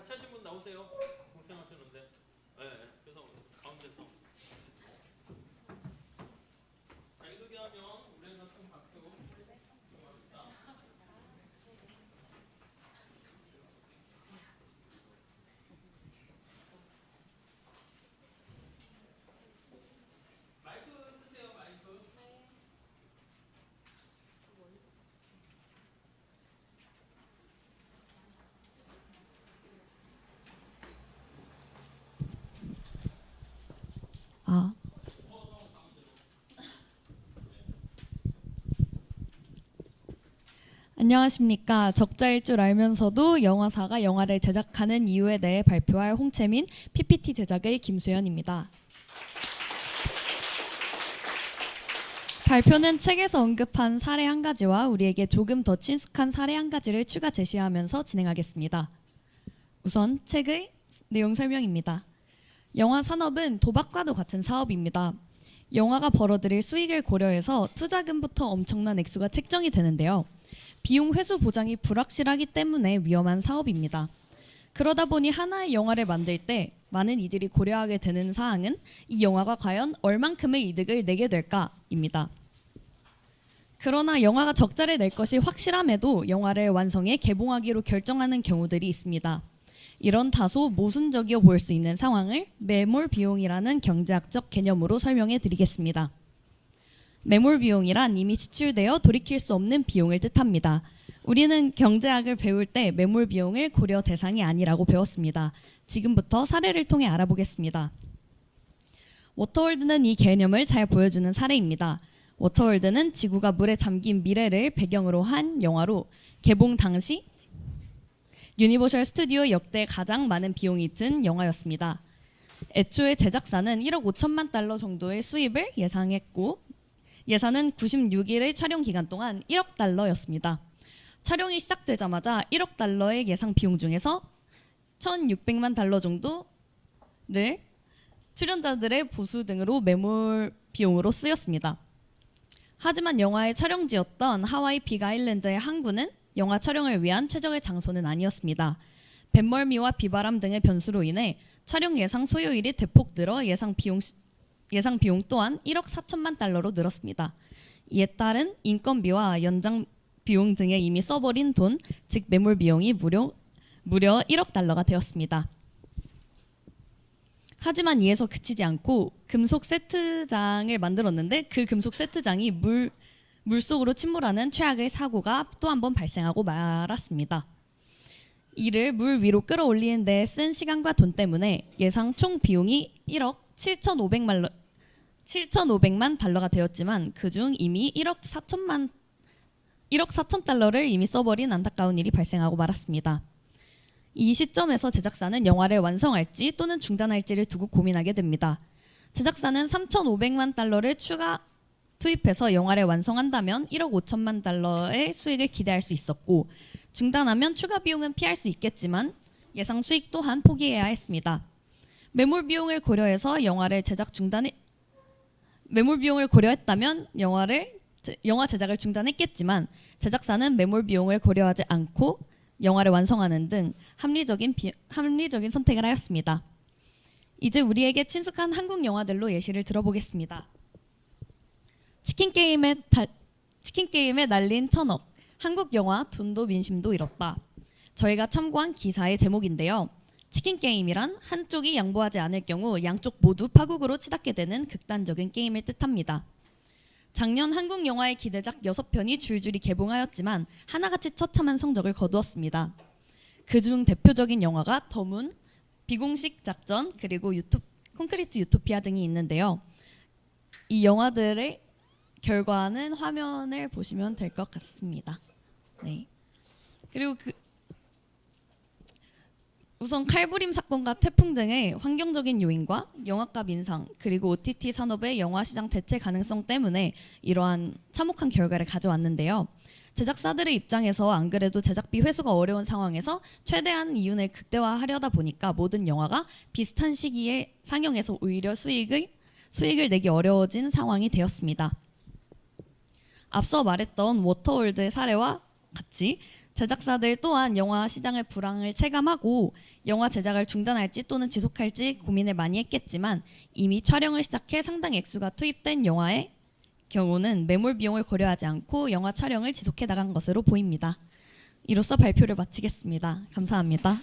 같이 하신 분 나오세요. 고생하셨는데. 네, 그래서 가운데서. 자, 이렇게 하면 우리가 좀 바뀌고. 마이크 쓰세요, 마이크. 아. 안녕하십니까. 적자일 줄 알면서도 영화사가 영화를 제작하는 이유에 대해 발표할 홍채민, PPT 제작의 김수연입니다. 발표는 책에서 언급한 사례 한 가지와 우리에게 조금 더 친숙한 사례 한 가지를 추가 제시하면서 진행하겠습니다. 우선 책의 내용 설명입니다. 영화 산업은 도박과도 같은 사업입니다. 영화가 벌어들일 수익을 고려해서 투자금부터 엄청난 액수가 책정이 되는데요. 비용 회수 보장이 불확실하기 때문에 위험한 사업입니다. 그러다 보니 하나의 영화를 만들 때 많은 이들이 고려하게 되는 사항은 이 영화가 과연 얼만큼의 이득을 내게 될까입니다. 그러나 영화가 적자를 낼 것이 확실함에도 영화를 완성해 개봉하기로 결정하는 경우들이 있습니다. 이런 다소 모순적이어 보일 수 있는 상황을 매몰 비용이라는 경제학적 개념으로 설명해 드리겠습니다. 매몰 비용이란 이미 지출되어 돌이킬 수 없는 비용을 뜻합니다. 우리는 경제학을 배울 때 매몰 비용을 고려 대상이 아니라고 배웠습니다. 지금부터 사례를 통해 알아보겠습니다. 워터월드는 이 개념을 잘 보여주는 사례입니다. 워터월드는 지구가 물에 잠긴 미래를 배경으로 한 영화로 개봉 당시 유니버셜 스튜디오 역대 가장 많은 비용이 든 영화였습니다. 애초에 제작사는 1억 5천만 달러 정도의 수입을 예상했고 예산은 96일의 촬영 기간 동안 1억 달러였습니다. 촬영이 시작되자마자 1억 달러의 예상 비용 중에서 1,600만 달러 정도를 출연자들의 보수 등으로 매몰 비용으로 쓰였습니다. 하지만 영화의 촬영지였던 하와이 빅아일랜드의 항구는 영화 촬영을 위한 최적의 장소는 아니었습니다. 뱃멀미와 비바람 등의 변수로 인해 촬영 예상 소요일이 대폭 늘어 예상 비용 또한 1억 4천만 달러로 늘었습니다. 이에 따른 인건비와 연장 비용 등에 이미 써버린 돈, 즉 매몰 비용이 무려 1억 달러가 되었습니다. 하지만 이에서 그치지 않고 금속 세트장을 만들었는데 그 금속 세트장이 물속으로 침몰하는 최악의 사고가 또 한 번 발생하고 말았습니다. 이를 물 위로 끌어올리는 데 쓴 시간과 돈 때문에 예상 총 비용이 1억 7,500만 달러가 되었지만 그중 이미 1억 4천 달러를 이미 써버린 안타까운 일이 발생하고 말았습니다. 이 시점에서 제작사는 영화를 완성할지 또는 중단할지를 두고 고민하게 됩니다. 제작사는 3,500만 달러를 추가 투입해서 영화를 완성한다면 1억 5천만 달러의 수익을 기대할 수 있었고 중단하면 추가 비용은 피할 수 있겠지만 예상 수익 또한 포기해야 했습니다. 매몰 비용을 고려해서 매몰 비용을 고려했다면 영화 제작을 중단했겠지만 제작사는 매몰 비용을 고려하지 않고 영화를 완성하는 등 합리적인 선택을 하였습니다. 이제 우리에게 친숙한 한국 영화들로 예시를 들어보겠습니다. 치킨 게임에 날린 1,000억, 한국 영화 돈도 민심도 잃었다. 저희가 참고한 기사의 제목인데요. 치킨 게임이란 한쪽이 양보하지 않을 경우 양쪽 모두 파국으로 치닫게 되는 극단적인 게임을 뜻합니다. 작년 한국 영화의 기대작 6편이 줄줄이 개봉하였지만 하나같이 처참한 성적을 거두었습니다. 그중 대표적인 영화가 더문, 비공식 작전, 그리고 콘크리트 유토피아 등이 있는데요. 이 영화들의 결과는 화면을 보시면 될 것 같습니다. 네. 그리고 우선 칼부림 사건과 태풍 등의 환경적인 요인과 영화값 인상 그리고 OTT 산업의 영화 시장 대체 가능성 때문에 이러한 참혹한 결과를 가져왔는데요. 제작사들의 입장에서 안 그래도 제작비 회수가 어려운 상황에서 최대한 이윤을 극대화하려다 보니까 모든 영화가 비슷한 시기에 상영해서 오히려 수익을 내기 어려워진 상황이 되었습니다. 앞서 말했던 워터월드의 사례와 같이 제작사들 또한 영화 시장의 불황을 체감하고 영화 제작을 중단할지 또는 지속할지 고민을 많이 했겠지만 이미 촬영을 시작해 상당 액수가 투입된 영화의 경우는 매몰 비용을 고려하지 않고 영화 촬영을 지속해 나간 것으로 보입니다. 이로써 발표를 마치겠습니다. 감사합니다.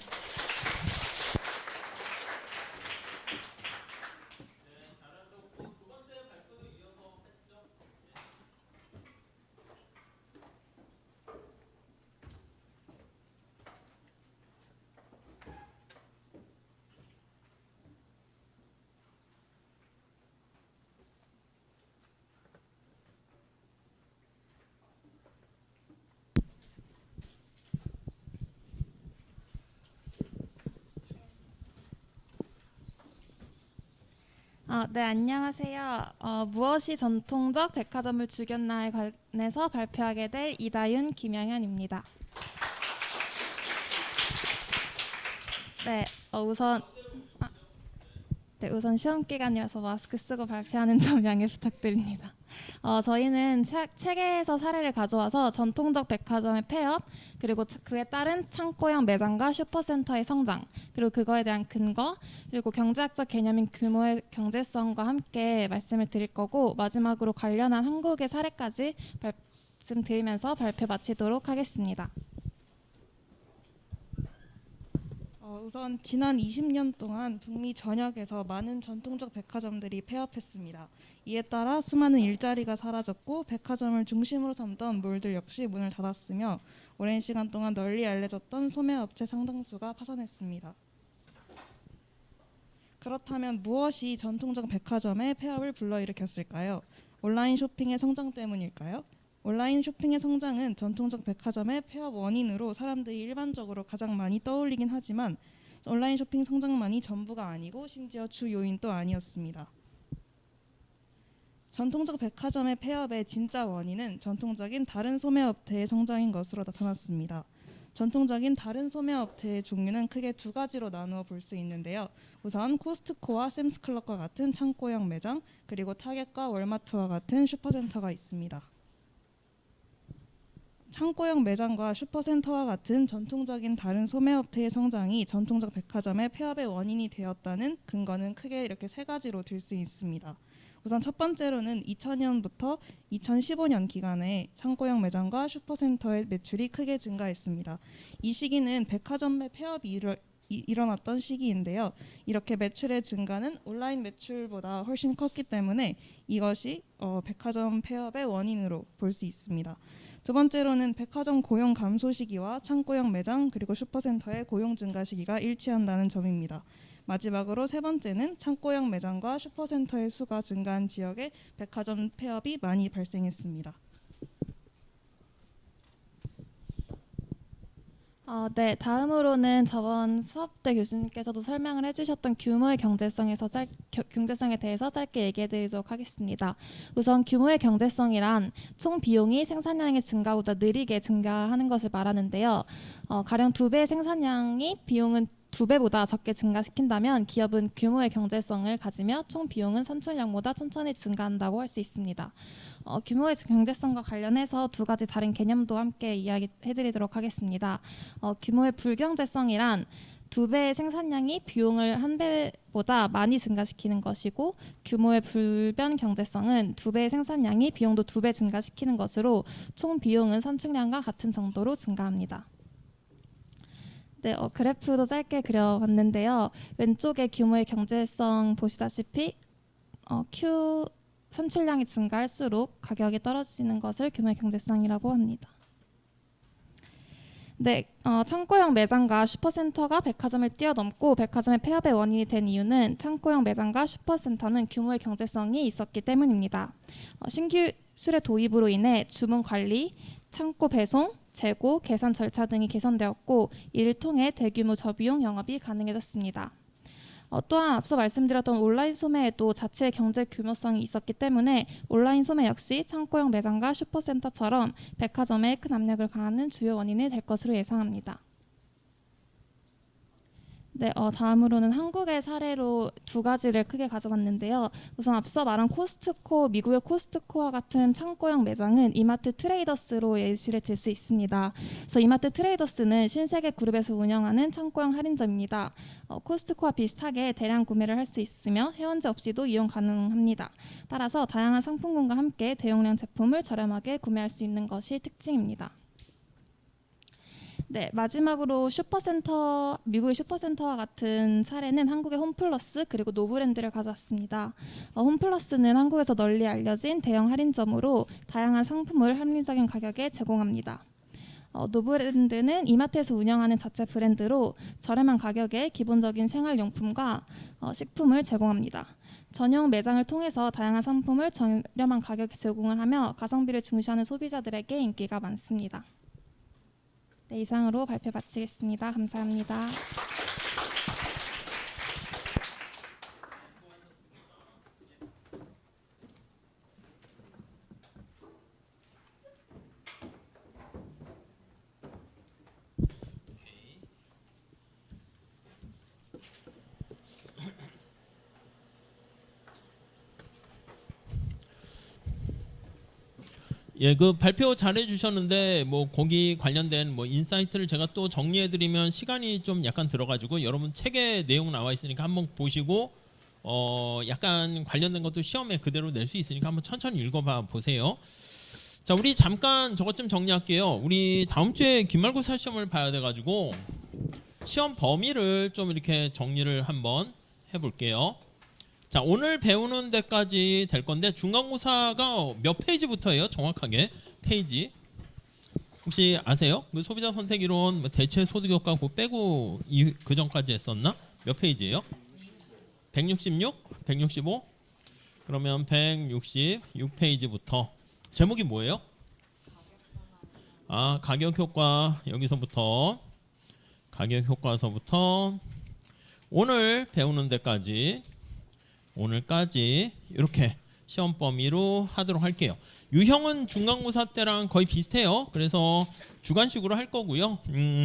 네, 안녕하세요. 무엇이 전통적 백화점을 죽였나에 관해서 발표하게 될 이다윤, 김영현입니다. 네, 우선 시험 기간이라서 마스크 쓰고 발표하는 점 양해 부탁드립니다. 저희는 책에서 사례를 가져와서 전통적 백화점의 폐업, 그리고 그에 따른 창고형 매장과 슈퍼센터의 성장, 그리고 그거에 대한 근거, 그리고 경제학적 개념인 규모의 경제성과 함께 말씀을 드릴 거고, 마지막으로 관련한 한국의 사례까지 말씀드리면서 발표 마치도록 하겠습니다. 우선 지난 20년 동안 북미 전역에서 많은 전통적 백화점들이 폐업했습니다. 이에 따라 수많은 일자리가 사라졌고 백화점을 중심으로 삼던 몰들 역시 문을 닫았으며 오랜 시간 동안 널리 알려졌던 소매업체 상당수가 파산했습니다. 그렇다면 무엇이 전통적 백화점의 폐업을 불러일으켰을까요? 온라인 쇼핑의 성장 때문일까요? 온라인 쇼핑의 성장은 전통적 백화점의 폐업 원인으로 사람들이 일반적으로 가장 많이 떠올리긴 하지만 온라인 쇼핑 성장만이 전부가 아니고 심지어 주 요인도 아니었습니다. 전통적 백화점의 폐업의 진짜 원인은 전통적인 다른 소매업체의 성장인 것으로 나타났습니다. 전통적인 다른 소매업체의 종류는 크게 두 가지로 나누어 볼 수 있는데요. 우선 코스트코와 샘스클럽과 같은 창고형 매장, 그리고 타겟과 월마트와 같은 슈퍼센터가 있습니다. 창고형 매장과 슈퍼센터와 같은 전통적인 다른 소매업체의 성장이 전통적 백화점의 폐업의 원인이 되었다는 근거는 크게 이렇게 세 가지로 들 수 있습니다. 우선 첫 번째로는 2000년부터 2015년 기간에 창고형 매장과 슈퍼센터의 매출이 크게 증가했습니다. 이 시기는 백화점의 폐업이 일어났던 시기인데요. 이렇게 매출의 증가는 온라인 매출보다 훨씬 컸기 때문에 이것이 백화점 폐업의 원인으로 볼 수 있습니다. 두 번째로는 백화점 고용 감소 시기와 창고형 매장 그리고 슈퍼센터의 고용 증가 시기가 일치한다는 점입니다. 마지막으로 세 번째는 창고형 매장과 슈퍼센터의 수가 증가한 지역에 백화점 폐업이 많이 발생했습니다. 네, 다음으로는 저번 수업 때 교수님께서도 설명을 해주셨던 규모의 경제성에 대해서 짧게 얘기해드리도록 하겠습니다. 우선 규모의 경제성이란 총 비용이 생산량의 증가보다 느리게 증가하는 것을 말하는데요. 가령 2배의 생산량이 비용은 2배보다 적게 증가시킨다면 기업은 규모의 경제성을 가지며 총 비용은 산출량보다 천천히 증가한다고 할 수 있습니다. 규모의 경제성과 관련해서 두 가지 다른 개념도 함께 이야기해드리도록 하겠습니다. 규모의 불경제성이란 2배의 생산량이 비용을 1배보다 많이 증가시키는 것이고, 규모의 불변 경제성은 2배의 생산량이 비용도 2배 증가시키는 것으로 총 비용은 산출량과 같은 정도로 증가합니다. 네, 그래프도 짧게 그려봤는데요. 왼쪽에 규모의 경제성 보시다시피 Q 산출량이 증가할수록 가격이 떨어지는 것을 규모의 경제성이라고 합니다. 네, 창고형 매장과 슈퍼센터가 백화점을 뛰어넘고 백화점의 폐업의 원인이 된 이유는 창고형 매장과 슈퍼센터는 규모의 경제성이 있었기 때문입니다. 신규 술의 도입으로 인해 주문 관리, 창고 배송, 재고, 계산 절차 등이 개선되었고 이를 통해 대규모 저비용 영업이 가능해졌습니다. 또한 앞서 말씀드렸던 온라인 소매에도 자체의 경제 규모성이 있었기 때문에 온라인 소매 역시 창고형 매장과 슈퍼센터처럼 백화점에 큰 압력을 가하는 주요 원인이 될 것으로 예상합니다. 네, 다음으로는 한국의 사례로 두 가지를 크게 가져봤는데요. 우선 앞서 말한 코스트코, 미국의 코스트코와 같은 창고형 매장은 이마트 트레이더스로 예시를 들 수 있습니다. 그래서 이마트 트레이더스는 신세계 그룹에서 운영하는 창고형 할인점입니다. 코스트코와 비슷하게 대량 구매를 할 수 있으며 해원제 없이도 이용 가능합니다. 따라서 다양한 상품군과 함께 대용량 제품을 저렴하게 구매할 수 있는 것이 특징입니다. 네, 마지막으로 슈퍼센터, 미국의 슈퍼센터와 같은 사례는 한국의 홈플러스 그리고 노브랜드를 가져왔습니다. 홈플러스는 한국에서 널리 알려진 대형 할인점으로 다양한 상품을 합리적인 가격에 제공합니다. 노브랜드는 이마트에서 운영하는 자체 브랜드로 저렴한 가격에 기본적인 생활용품과 식품을 제공합니다. 전용 매장을 통해서 다양한 상품을 저렴한 가격에 제공을 하며 가성비를 중시하는 소비자들에게 인기가 많습니다. 네, 이상으로 발표 마치겠습니다. 감사합니다. 예, 그 발표 잘해 주셨는데 뭐 거기 관련된 뭐 인사이트를 제가 또 정리해 드리면 시간이 좀 약간 들어가지고 여러분 책에 내용 나와 있으니까 한번 보시고 약간 관련된 것도 시험에 그대로 낼 수 있으니까 한번 천천히 읽어봐 보세요. 자, 우리 잠깐 저것 좀 정리할게요. 우리 다음 주에 기말고사 시험을 봐야 돼 가지고 시험 범위를 좀 이렇게 정리를 한번 해볼게요. 자, 오늘 배우는 데까지 될 건데 중간고사가 몇 페이지부터예요? 정확하게 페이지 혹시 아세요? 그 소비자 선택 이론 대체 소득 효과 그거 빼고 그 전까지 했었나? 몇 페이지예요? 166? 165? 그러면 166페이지부터 제목이 뭐예요? 아, 가격 효과. 여기서부터 가격 효과서부터 오늘 배우는 데까지 오늘까지 이렇게 시험 범위로 하도록 할게요. 유형은 중간고사 때랑 거의 비슷해요. 그래서 주관식으로 할 거고요.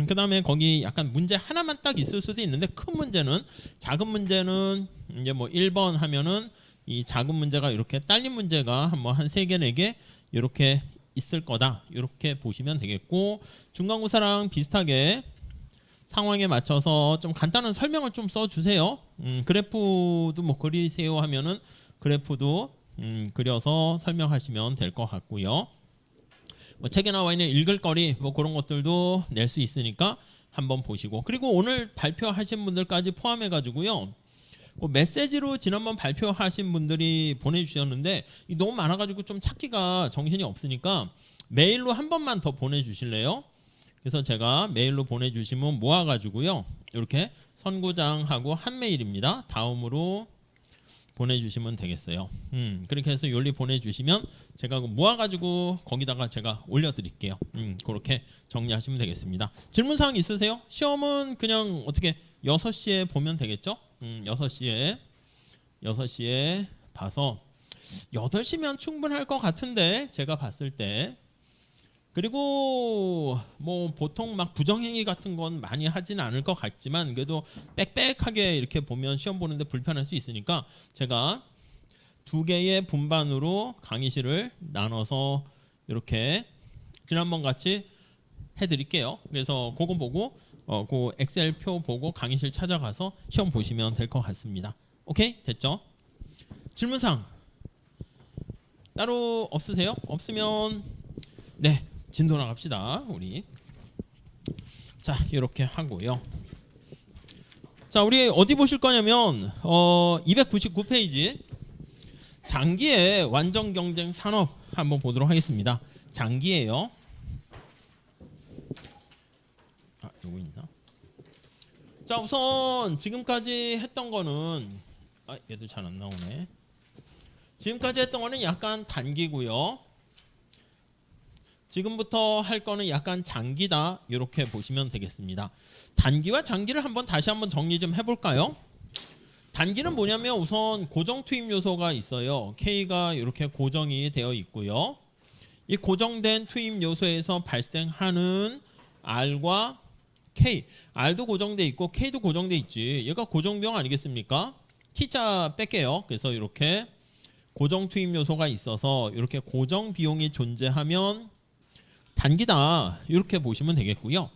그 다음에 거기 약간 문제 하나만 딱 있을 수도 있는데 큰 문제는 작은 문제는 이제 뭐 1번 하면은 이 작은 문제가 이렇게 딸린 문제가 한 3개 4개 이렇게 있을 거다. 이렇게 보시면 되겠고 중간고사랑 비슷하게 상황에 맞춰서 좀 간단한 설명을 좀 써주세요. 그래프도 뭐 그리세요 하면은 그래프도 그려서 설명하시면 될 것 같고요. 뭐 책에 나와 있는 읽을 거리 뭐 그런 것들도 낼 수 있으니까 한번 보시고 그리고 오늘 발표하신 분들까지 포함해 가지고요. 그 메시지로 지난번 발표하신 분들이 보내주셨는데 너무 많아가지고 좀 찾기가 정신이 없으니까 메일로 한 번만 더 보내주실래요? 그래서 제가 메일로 보내주시면 모아가지고요. 이렇게 선구장하고 한 메일입니다. 다음으로 보내주시면 되겠어요. 그렇게 해서 요리 보내주시면 제가 모아가지고 거기다가 제가 올려드릴게요. 그렇게 정리하시면 되겠습니다. 질문사항 있으세요? 시험은 그냥 어떻게 6시에 보면 되겠죠? 6시에 봐서 8시면 충분할 것 같은데 제가 봤을 때 그리고 뭐 보통 막 부정행위 같은 건 많이 하진 않을 것 같지만 그래도 빽빽하게 이렇게 보면 시험 보는데 불편할 수 있으니까 제가 2개의 분반으로 강의실을 나눠서 이렇게 지난번 같이 해드릴게요. 그래서 그거 보고 그 엑셀 표 보고 강의실 찾아가서 시험 보시면 될 것 같습니다. 오케이? 됐죠? 질문사항 따로 없으세요? 없으면 네 진도 나갑시다. 우리 자 이렇게 하고요. 자 우리 어디 보실 거냐면 299페이지 장기의 완전 경쟁 산업 한번 보도록 하겠습니다. 장기예요. 아 요거 있나? 자 우선 지금까지 했던 거는 얘도 잘 안 나오네. 지금까지 했던 거는 약간 단기고요. 지금부터 할 거는 약간 장기다. 이렇게 보시면 되겠습니다. 단기와 장기를 다시 한번 정리 좀 해볼까요? 단기는 뭐냐면 우선 고정 투입 요소가 있어요. K가 이렇게 고정이 되어 있고요. 이 고정된 투입 요소에서 발생하는 R과 K, R도 고정돼 있고 K도 고정돼 있지. 얘가 고정 비용 아니겠습니까? T자 뺄게요. 그래서 이렇게 고정 투입 요소가 있어서 이렇게 고정 비용이 존재하면 단기다. 이렇게 보시면 되겠고요.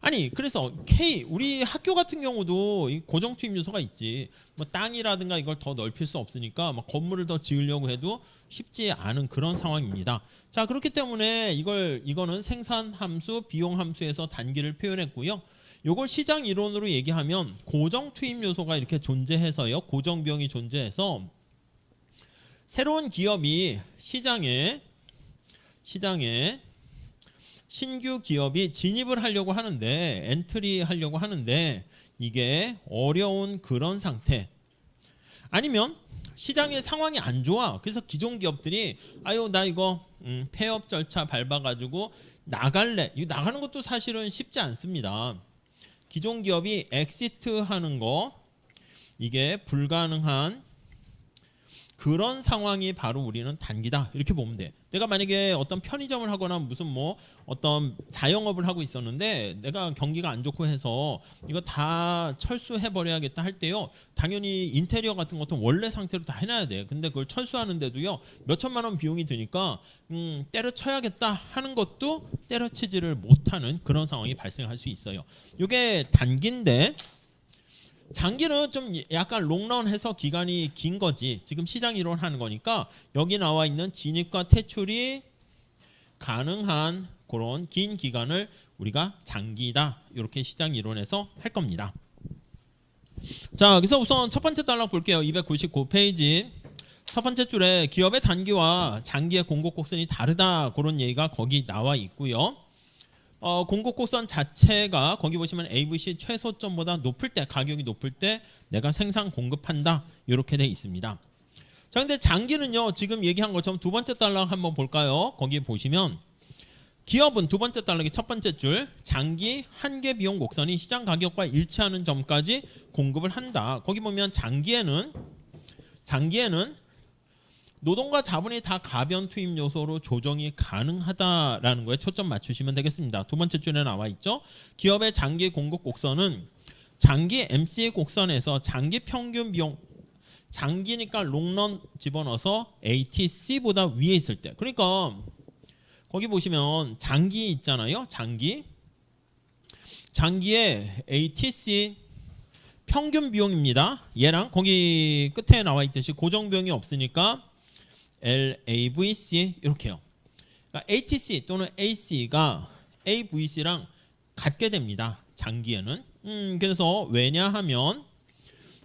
아니 그래서 K 우리 학교 같은 경우도 이 고정 투입 요소가 있지. 뭐 땅이라든가 이걸 더 넓힐 수 없으니까 막 건물을 더 지으려고 해도 쉽지 않은 그런 상황입니다. 자 그렇기 때문에 이거는 생산 함수, 비용 함수에서 단기를 표현했고요. 요걸 시장 이론으로 얘기하면 고정 투입 요소가 이렇게 존재해서요. 고정 비용이 존재해서 새로운 기업이 시장에 신규 기업이 진입을 하려고 하는데 엔트리 하려고 하는데 이게 어려운 그런 상태 아니면 시장의 상황이 안 좋아 그래서 기존 기업들이 아유 나 이거 폐업 절차 밟아가지고 나갈래 이거 나가는 것도 사실은 쉽지 않습니다. 기존 기업이 엑시트 하는 거 이게 불가능한 그런 상황이 바로 우리는 단기다 이렇게 보면 돼. 내가 만약에 어떤 편의점을 하거나 무슨 뭐 어떤 자영업을 하고 있었는데 내가 경기가 안 좋고 해서 이거 다 철수해 버려야겠다 할 때요. 당연히 인테리어 같은 것도 원래 상태로 다 해놔야 돼. 근데 그걸 철수하는데도요 몇 천만 원 비용이 드니까 때려쳐야겠다 하는 것도 때려치지를 못하는 그런 상황이 발생할 수 있어요. 이게 단기인데 장기는 좀 약간 롱런해서 기간이 긴 거지. 지금 시장 이론 하는 거니까 여기 나와 있는 진입과 퇴출이 가능한 그런 긴 기간을 우리가 장기다. 이렇게 시장 이론에서 할 겁니다. 자, 그래서 우선 첫 번째 단락 볼게요. 299페이지. 첫 번째 줄에 기업의 단기와 장기의 공급 곡선이 다르다. 그런 얘기가 거기 나와 있고요. 공급 곡선 자체가 거기 보시면 ABC 최소점보다 높을 때 가격이 높을 때 내가 생산 공급한다 이렇게 돼 있습니다. 자 근데 장기는요 지금 얘기한 것처럼 두 번째 단락 한번 볼까요? 거기 보시면 기업은 두 번째 단락의 첫 번째 줄 장기 한계 비용 곡선이 시장 가격과 일치하는 점까지 공급을 한다. 거기 보면 장기에는 노동과 자본이 다 가변 투입 요소로 조정이 가능하다라는 거에 초점 맞추시면 되겠습니다. 두 번째 줄에 나와 있죠. 기업의 장기 공급 곡선은 장기 MC 곡선에서 장기 평균 비용 장기니까 롱런 집어넣어서 ATC보다 위에 있을 때 그러니까 거기 보시면 장기 있잖아요. 장기의 ATC 평균 비용입니다. 얘랑 거기 끝에 나와 있듯이 고정 비용이 없으니까 LAVC 이렇게요. 그러니까 ATC 또는 AC가 AVC랑 같게 됩니다. 장기에는. 그래서 왜냐하면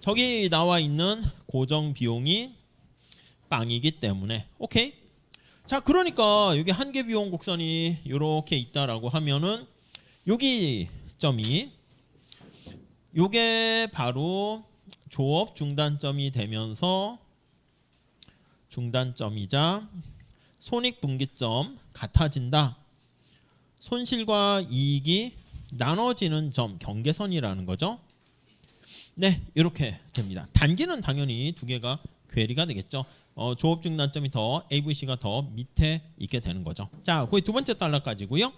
저기 나와 있는 고정 비용이 빵이기 때문에. 오케이. 자, 그러니까 여기 한계 비용 곡선이 이렇게 있다라고 하면은 여기 점이 요게 바로 조업 중단점이 되면서 중단점이자 손익분기점 같아진다. 손실과 이익이 나눠지는 점 경계선이라는 거죠. 네, 이렇게 됩니다. 단기는 당연히 두 개가 괴리가 되겠죠. 조업 중단점이 더 AVC가 더 밑에 있게 되는 거죠. 자, 거기 두 번째 단락까지고요.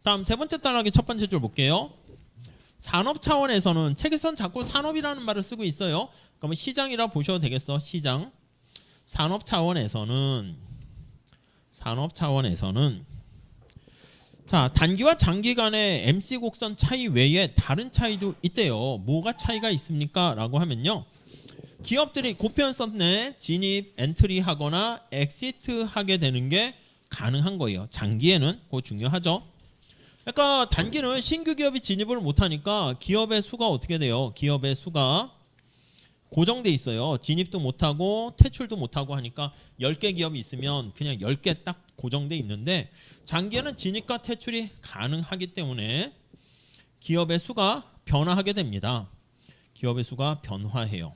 다음 세 번째 단락의 첫 번째 줄 볼게요. 산업 차원에서는 책에선 자꾸 산업이라는 말을 쓰고 있어요. 그러면 시장이라 보셔도 되겠어. 시장. 산업 차원에서는 자 단기와 장기 간의 MC 곡선 차이 외에 다른 차이도 있대요. 뭐가 차이가 있습니까? 라고 하면요. 기업들이 고편선 내 진입, 엔트리 하거나 엑시트 하게 되는 게 가능한 거예요. 장기에는 그거 중요하죠. 그러니까 단기는 신규 기업이 진입을 못하니까 기업의 수가 어떻게 돼요? 기업의 수가 고정돼 있어요. 진입도 못하고 퇴출도 못하고 하니까 10개 기업이 있으면 그냥 10개 딱 고정돼 있는데 장기에는 진입과 퇴출이 가능하기 때문에 기업의 수가 변화하게 됩니다. 기업의 수가 변화해요.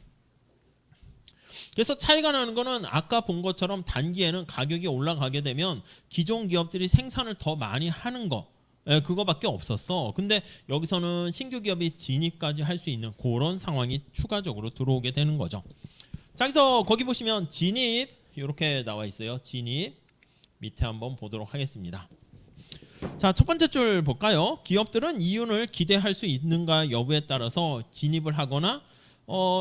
그래서 차이가 나는 거는 아까 본 것처럼 단기에는 가격이 올라가게 되면 기존 기업들이 생산을 더 많이 하는 거 그거밖에 없었어. 근데 여기서는 신규 기업이 진입까지 할 수 있는 그런 상황이 추가적으로 들어오게 되는 거죠. 자, 그래서 거기 보시면 진입 이렇게 나와 있어요. 진입 밑에 한번 보도록 하겠습니다. 자, 첫 번째 줄 볼까요? 기업들은 이윤을 기대할 수 있는가 여부에 따라서 진입을 하거나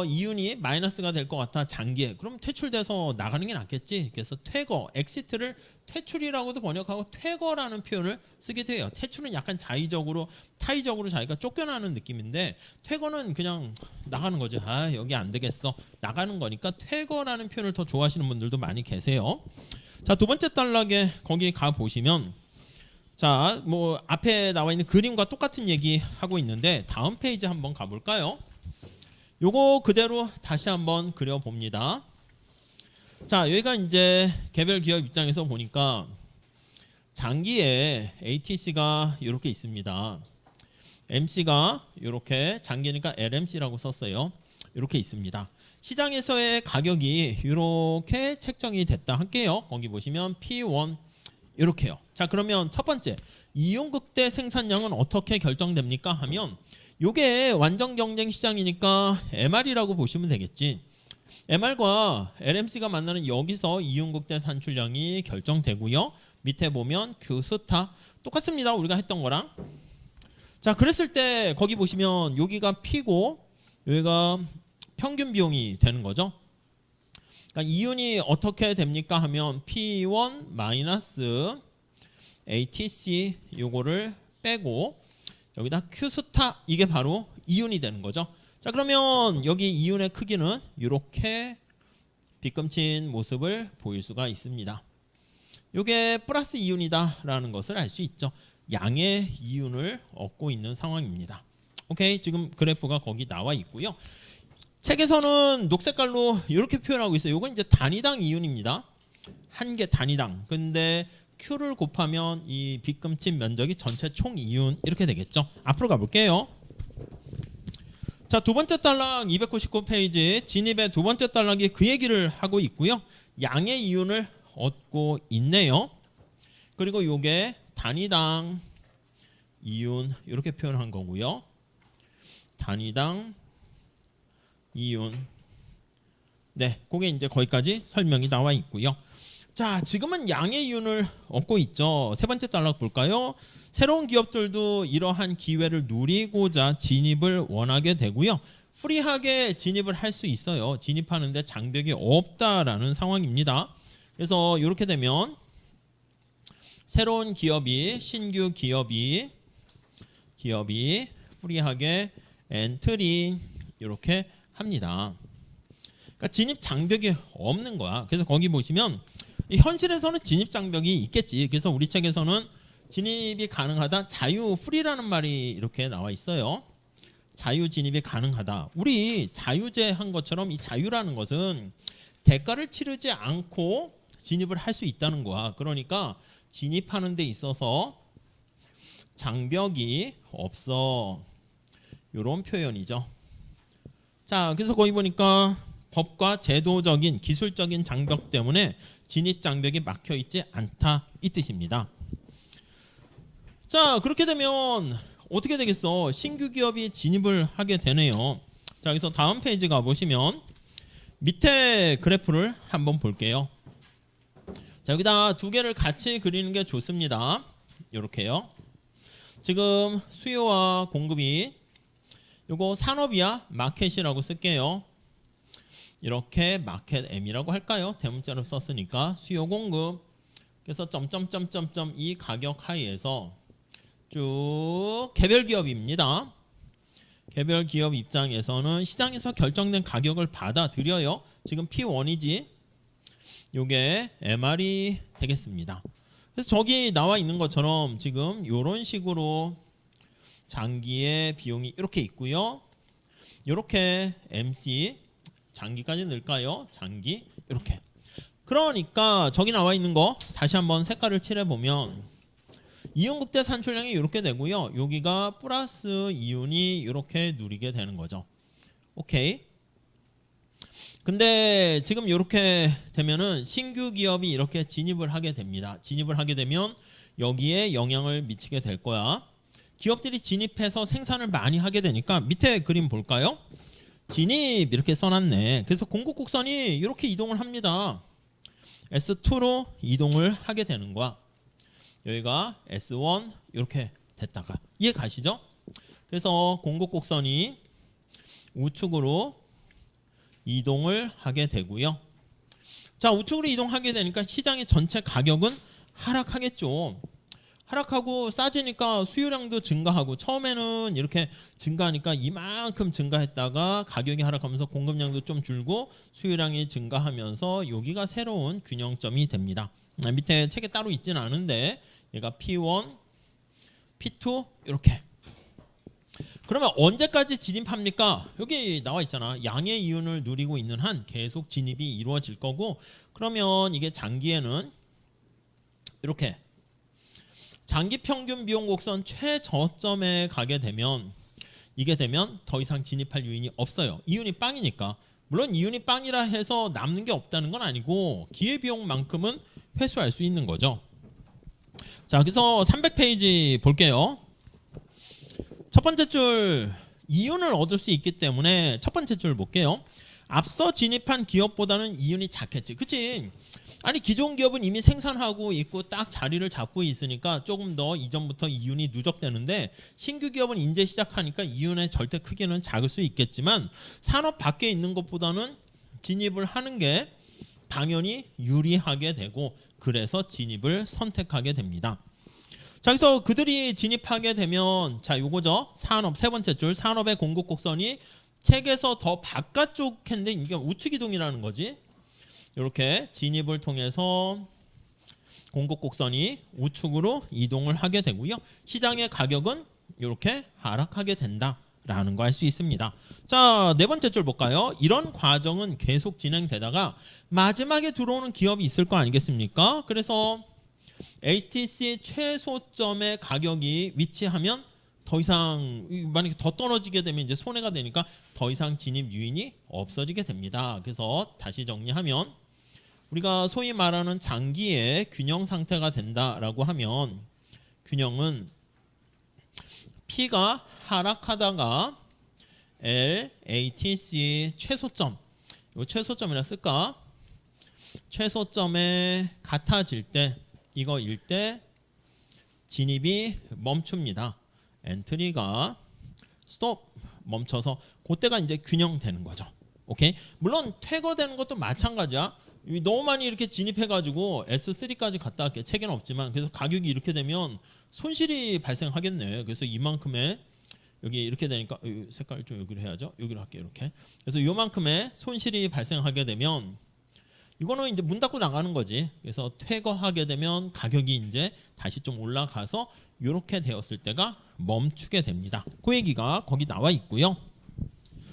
이윤이 마이너스가 될 것 같아 장기에 그럼 퇴출돼서 나가는 게 낫겠지. 그래서 퇴거, 엑시트를 퇴출이라고도 번역하고 퇴거라는 표현을 쓰게 돼요. 퇴출은 약간 자의적으로 타의적으로 자기가 쫓겨나는 느낌인데 퇴거는 그냥 나가는 거죠. 아 여기 안 되겠어 나가는 거니까 퇴거라는 표현을 더 좋아하시는 분들도 많이 계세요. 자, 두 번째 단락에 거기 가 보시면 자, 뭐 앞에 나와 있는 그림과 똑같은 얘기 하고 있는데 다음 페이지 한번 가볼까요? 요거 그대로 다시 한번 그려봅니다. 자, 여기가 이제 개별 기업 입장에서 보니까 장기에 ATC가 이렇게 있습니다. MC가 이렇게 장기니까 LMC라고 썼어요. 이렇게 있습니다. 시장에서의 가격이 이렇게 책정이 됐다 할게요. 거기 보시면 P1 이렇게요. 자, 그러면 첫 번째 이윤극대 생산량은 어떻게 결정됩니까 하면 요게 완전 경쟁 시장이니까 MR이라고 보시면 되겠지. MR과 LMC가 만나는 여기서 이윤극대 산출량이 결정되고요. 밑에 보면 Q스타 똑같습니다. 우리가 했던 거랑. 자, 그랬을 때 거기 보시면 여기가 P고 여기가 평균 비용이 되는 거죠. 그러니까 이윤이 어떻게 됩니까 하면 P1 마이너스 ATC 요거를 빼고 여기다 Q스타 이게 바로 이윤이 되는 거죠. 자, 그러면 여기 이윤의 크기는 이렇게 빗금친 모습을 보일 수가 있습니다. 이게 플러스 이윤이다라는 것을 알 수 있죠. 양의 이윤을 얻고 있는 상황입니다. 오케이, 지금 그래프가 거기 나와 있고요. 책에서는 녹색깔로 이렇게 표현하고 있어요. 이건 이제 단위당 이윤입니다. 한 개 단위당. 근데 Q를 곱하면 이 빗금친 면적이 전체 총 이윤 이렇게 되겠죠. 앞으로 가볼게요. 자, 두 번째 단락 299페이지 진입의 두 번째 단락이 그 얘기를 하고 있고요. 양의 이윤을 얻고 있네요. 그리고 이게 단위당 이윤 이렇게 표현한 거고요. 단위당 이윤. 네, 그게 이제 거기까지 설명이 나와 있고요. 자, 지금은 양의 이윤을 얻고 있죠. 세 번째 단락 볼까요? 새로운 기업들도 이러한 기회를 누리고자 진입을 원하게 되고요. 프리하게 진입을 할 수 있어요. 진입하는데 장벽이 없다라는 상황입니다. 그래서 이렇게 되면 새로운 기업이 신규 기업이 프리하게 엔트리 이렇게 합니다. 그러니까 진입 장벽이 없는 거야. 그래서 거기 보시면 현실에서는 진입 장벽이 있겠지. 그래서 우리 책에서는 진입이 가능하다. 자유 프리라는 말이 이렇게 나와 있어요. 자유 진입이 가능하다. 우리 자유제 한 것처럼 이 자유라는 것은 대가를 치르지 않고 진입을 할 수 있다는 거야. 그러니까 진입하는 데 있어서 장벽이 없어. 이런 표현이죠. 자, 그래서 거기 보니까 법과 제도적인 기술적인 장벽 때문에 진입 장벽이 막혀 있지 않다 이 뜻입니다. 자, 그렇게 되면 어떻게 되겠어? 신규 기업이 진입을 하게 되네요. 자, 그래서 다음 페이지 가 보시면 밑에 그래프를 한번 볼게요. 자, 여기다 두 개를 같이 그리는 게 좋습니다. 이렇게요. 지금 수요와 공급이 요거 산업이야 마켓이라고 쓸게요. 이렇게 마켓 M이라고 할까요? 대문자로 썼으니까 수요 공급. 그래서 점점점점점 이 가격 하위에서 쭉 개별 기업입니다. 개별 기업 입장에서는 시장에서 결정된 가격을 받아들여요. 지금 P1이지. 요게 MR이 되겠습니다. 그래서 저기 나와 있는 것처럼 지금 이런 식으로 장기의 비용이 이렇게 있고요. 이렇게 MC 장기까지 넣을까요? 장기 이렇게. 그러니까 저기 나와 있는 거 다시 한번 색깔을 칠해 보면 이윤극대 산출량이 이렇게 되고요. 여기가 플러스 이윤이 이렇게 누리게 되는 거죠. 오케이. 근데 지금 이렇게 되면은 신규 기업이 이렇게 진입을 하게 됩니다. 진입을 하게 되면 여기에 영향을 미치게 될 거야. 기업들이 진입해서 생산을 많이 하게 되니까 밑에 그림 볼까요? 진입 이렇게 써놨네. 그래서 공급 곡선이 이렇게 이동을 합니다. S2로 이동을 하게 되는 거야. 여기가 S1 이렇게 됐다가 이해 가시죠? 그래서 공급곡선이 우측으로 이동을 하게 되고요. 자, 우측으로 이동하게 되니까 시장의 전체 가격은 하락하겠죠. 하락하고 싸지니까 수요량도 증가하고 처음에는 이렇게 증가하니까 이만큼 증가했다가 가격이 하락하면서 공급량도 좀 줄고 수요량이 증가하면서 여기가 새로운 균형점이 됩니다. 밑에 책에 따로 있지는 않은데 얘가 P1, P2 이렇게. 그러면 언제까지 진입합니까? 여기 나와 있잖아. 양의 이윤을 누리고 있는 한 계속 진입이 이루어질 거고, 그러면 이게 장기에는 이렇게 장기 평균 비용 곡선 최저점에 가게 되면 이게 되면 더 이상 진입할 요인이 없어요. 이윤이 빵이니까. 물론 이윤이 빵이라 해서 남는 게 없다는 건 아니고 기회비용만큼은 회수할 수 있는 거죠. 자, 그래서 300페이지 볼게요. 첫 번째 줄 이윤을 얻을 수 있기 때문에 첫 번째 줄 볼게요. 앞서 진입한 기업보다는 이윤이 작겠지. 그치? 아니 기존 기업은 이미 생산하고 있고 딱 자리를 잡고 있으니까 조금 더 이전부터 이윤이 누적되는데 신규 기업은 이제 시작하니까 이윤의 절대 크기는 작을 수 있겠지만 산업 밖에 있는 것보다는 진입을 하는 게 당연히 유리하게 되고 그래서 진입을 선택하게 됩니다. 자, 그래서 그들이 진입하게 되면 자, 요거죠. 산업 세 번째 줄 산업의 공급 곡선이 책에서 더 바깥쪽 했는데 이게 우측 이동이라는 거지. 이렇게 진입을 통해서 공급 곡선이 우측으로 이동을 하게 되고요. 시장의 가격은 이렇게 하락하게 된다라는 거 알 수 있습니다. 자, 네 번째 줄 볼까요? 이런 과정은 계속 진행되다가 마지막에 들어오는 기업이 있을 거 아니겠습니까? 그래서 HTC 최소점의 가격이 위치하면 더 이상 만약에 더 떨어지게 되면 이제 손해가 되니까 더 이상 진입 유인이 없어지게 됩니다. 그래서 다시 정리하면 우리가 소위 말하는 장기의 균형 상태가 된다라고 하면 균형은 P가 하락하다가 L, ATC 최소점 이 최소점이라 쓸까? 최소점에 같아질 때 이거일 때 진입이 멈춥니다. 엔트리가 스톱 멈춰서 그때가 이제 균형되는 거죠. 오케이? 물론 퇴거되는 것도 마찬가지야. 너무 많이 이렇게 진입해가지고 S3까지 갔다 갈게 책에는 없지만 그래서 가격이 이렇게 되면 손실이 발생하겠네. 그래서 이만큼의 여기 이렇게 되니까 색깔 좀 여기로 해야죠. 여기로 할게요. 이렇게. 그래서 요만큼의 손실이 발생하게 되면 이거는 이제 문 닫고 나가는 거지. 그래서 퇴거하게 되면 가격이 이제 다시 좀 올라가서 이렇게 되었을 때가 멈추게 됩니다. 그 얘기가 거기 나와 있고요.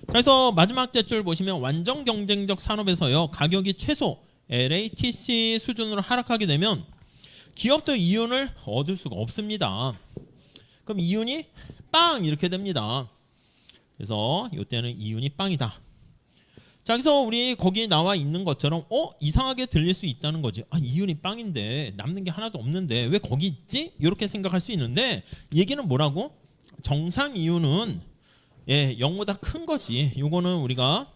그래서 마지막 줄 보시면 완전 경쟁적 산업에서요 가격이 최소 LATC 수준으로 하락하게 되면 기업도 이윤을 얻을 수가 없습니다. 그럼 이윤이 빵 이렇게 됩니다. 그래서 이때는 이윤이 빵이다. 자, 그래서 우리 거기 나와 있는 것처럼 이상하게 들릴 수 있다는 거지. 아, 이윤이 빵인데 남는 게 하나도 없는데 왜 거기 있지? 이렇게 생각할 수 있는데 얘기는 뭐라고? 정상 이윤은 0보다 큰 거지. 요거는 우리가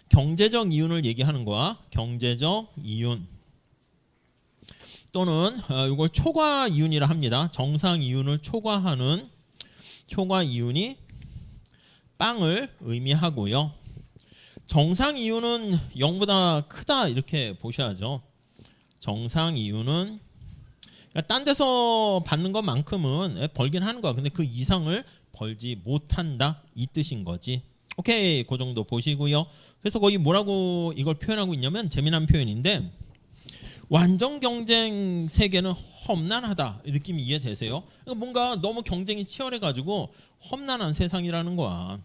경제적 이윤을 얘기하는 거야. 경제적 이윤 또는 이걸 초과 이윤이라 합니다. 정상 이윤을 초과하는 초과 이윤이 빵을 의미하고요. 정상 이윤은 0보다 크다 이렇게 보셔야죠. 정상 이윤은 그러니까 딴 데서 받는 것만큼은 벌긴 하는 거야. 근데 그 이상을 벌지 못한다 이 뜻인 거지. 오케이, 그 정도 보시고요. 그래서 거기 뭐라고 이걸 표현하고 있냐면 재미난 표현인데 완전 경쟁 세계는 험난하다 이 느낌이 이해되세요? 그러니까 뭔가 너무 경쟁이 치열해가지고 험난한 세상이라는 거야.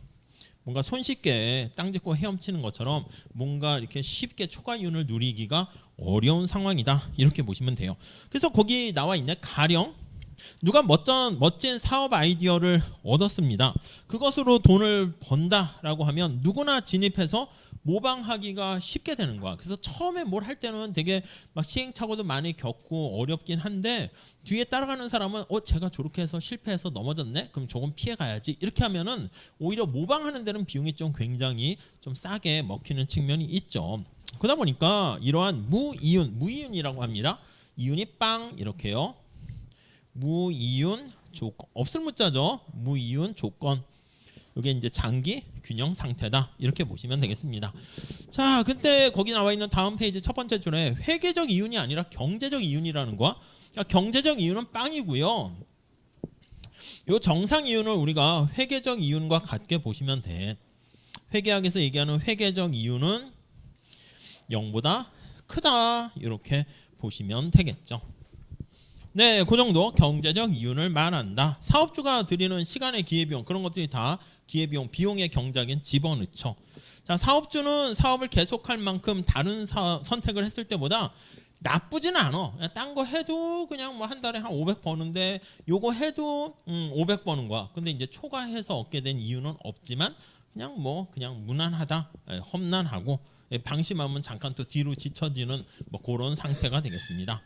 뭔가 손쉽게 땅 짚고 헤엄치는 것처럼 뭔가 이렇게 쉽게 초과이윤을 누리기가 어려운 상황이다 이렇게 보시면 돼요. 그래서 거기 나와 있네. 가령 누가 멋진 사업 아이디어를 얻었습니다. 그것으로 돈을 번다라고 하면 누구나 진입해서 모방하기가 쉽게 되는 거야. 그래서 처음에 뭘 할 때는 되게 막 시행착오도 많이 겪고 어렵긴 한데 뒤에 따라가는 사람은 제가 저렇게 해서 실패해서 넘어졌네? 그럼 조금 피해 가야지. 이렇게 하면은 오히려 모방하는 데는 비용이 좀 굉장히 좀 싸게 먹히는 측면이 있죠. 그러다 보니까 이러한 무이윤이라고 합니다. 이윤이 빵 이렇게요. 무이윤 조건, 없을 문자죠. 무이윤 조건. 이게 이제 장기 균형 상태다. 이렇게 보시면 되겠습니다. 자, 근데 거기 나와 있는 다음 페이지 첫 번째 줄에 회계적 이윤이 아니라 경제적 이윤이라는 거야. 그러니까 경제적 이윤은 빵이고요. 요 정상 이윤을 우리가 회계적 이윤과 같게 보시면 돼. 회계학에서 얘기하는 회계적 이윤은 0보다 크다. 이렇게 보시면 되겠죠. 네, 그 정도 경제적 이윤을 말한다. 사업주가 드리는 시간의 기회비용 그런 것들이 다 기회비용, 비용의 경작인 집어넣죠. 자, 사업주는 사업을 계속할 만큼 다른 선택을 했을 때보다 나쁘진 않아. 딴 거 해도 그냥 뭐 한 달에 한 500 버는데 요거 해도 500 버는 거야. 근데 이제 초과해서 얻게 된 이유는 없지만 그냥 무난하다, 험난하고 방심하면 잠깐 또 뒤로 지쳐지는 뭐 그런 상태가 되겠습니다.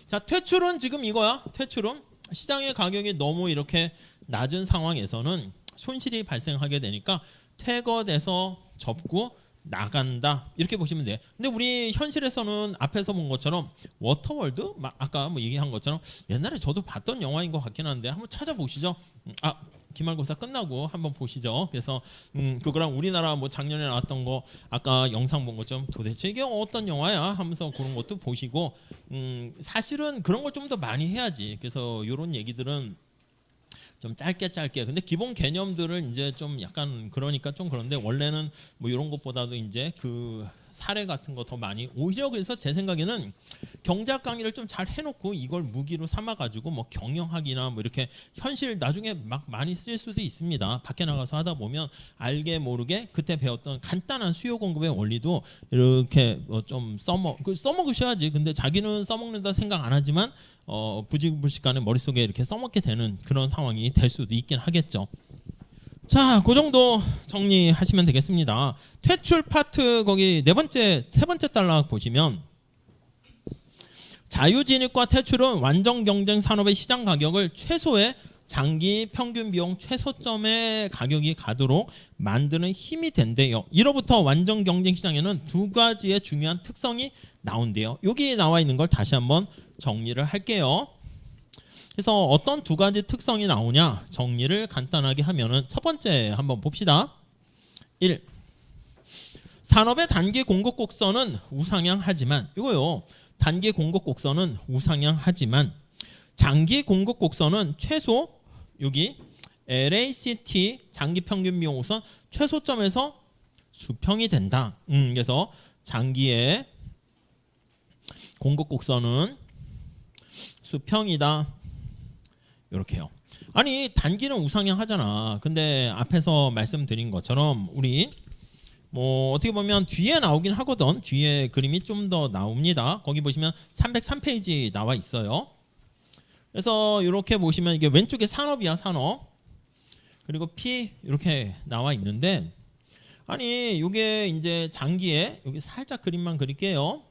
자, 퇴출은 지금 이거야. 퇴출은 시장의 가격이 너무 이렇게 낮은 상황에서는 손실이 발생하게 되니까 퇴거돼서 접고 나간다 이렇게 보시면 돼. 근데 우리 현실에서는 앞에서 본 것처럼 워터월드 아까 뭐 얘기한 것처럼 옛날에 저도 봤던 영화인 것 같긴 한데 한번 찾아보시죠. 기말고사 끝나고 한번 보시죠. 그래서 그거랑 우리나라 뭐 작년에 나왔던 거 아까 영상 본 것처럼 도대체 이게 어떤 영화야 하면서 그런 것도 보시고 사실은 그런 걸 좀 더 많이 해야지. 그래서 이런 얘기들은 좀 짧게 근데 기본 개념들을 이제 좀 약간 그러니까 좀 그런데 원래는 뭐 이런 것보다도 이제 그 사례 같은 거 더 많이 오히려 그래서 제 생각에는 경제학 강의를 좀 잘 해놓고 이걸 무기로 삼아가지고 뭐 경영학이나 뭐 이렇게 현실 나중에 막 많이 쓸 수도 있습니다. 밖에 나가서 하다 보면 알게 모르게 그때 배웠던 간단한 수요 공급의 원리도 이렇게 좀 써먹으셔야지. 근데 자기는 써먹는다 생각 안 하지만 부지불식간에 머릿속에 이렇게 써먹게 되는 그런 상황이 될 수도 있긴 하겠죠. 자, 그 정도 정리하시면 되겠습니다. 퇴출 파트 거기 세 번째 단락 보시면 자유진입과 퇴출은 완전 경쟁 산업의 시장 가격을 최소의 장기 평균 비용 최소점의 가격이 가도록 만드는 힘이 된대요. 이로부터 완전 경쟁 시장에는 두 가지의 중요한 특성이 나온대요. 여기 나와 있는 걸 다시 한번 정리를 할게요. 그래서 어떤 두 가지 특성이 나오냐 정리를 간단하게 하면은 첫 번째 한번 봅시다. 1. 산업의 단기 공급 곡선은 우상향하지만 이거요. 단기 공급 곡선은 우상향하지만 장기 공급 곡선은 최소 여기 LACT 장기 평균 비용 곡선 최소점에서 수평이 된다. 그래서 장기의 공급 곡선은 수평이다. 이렇게요. 아니 단기는 우상향 하잖아. 근데 앞에서 말씀드린 것처럼 우리 뭐 어떻게 보면 뒤에 나오긴 하거든. 뒤에 그림이 좀 더 나옵니다. 거기 보시면 303페이지 나와 있어요. 그래서 이렇게 보시면 이게 왼쪽에 산업이야, 산업. 그리고 P 이렇게 나와 있는데 아니 이게 이제 장기에 여기 살짝 그림만 그릴게요.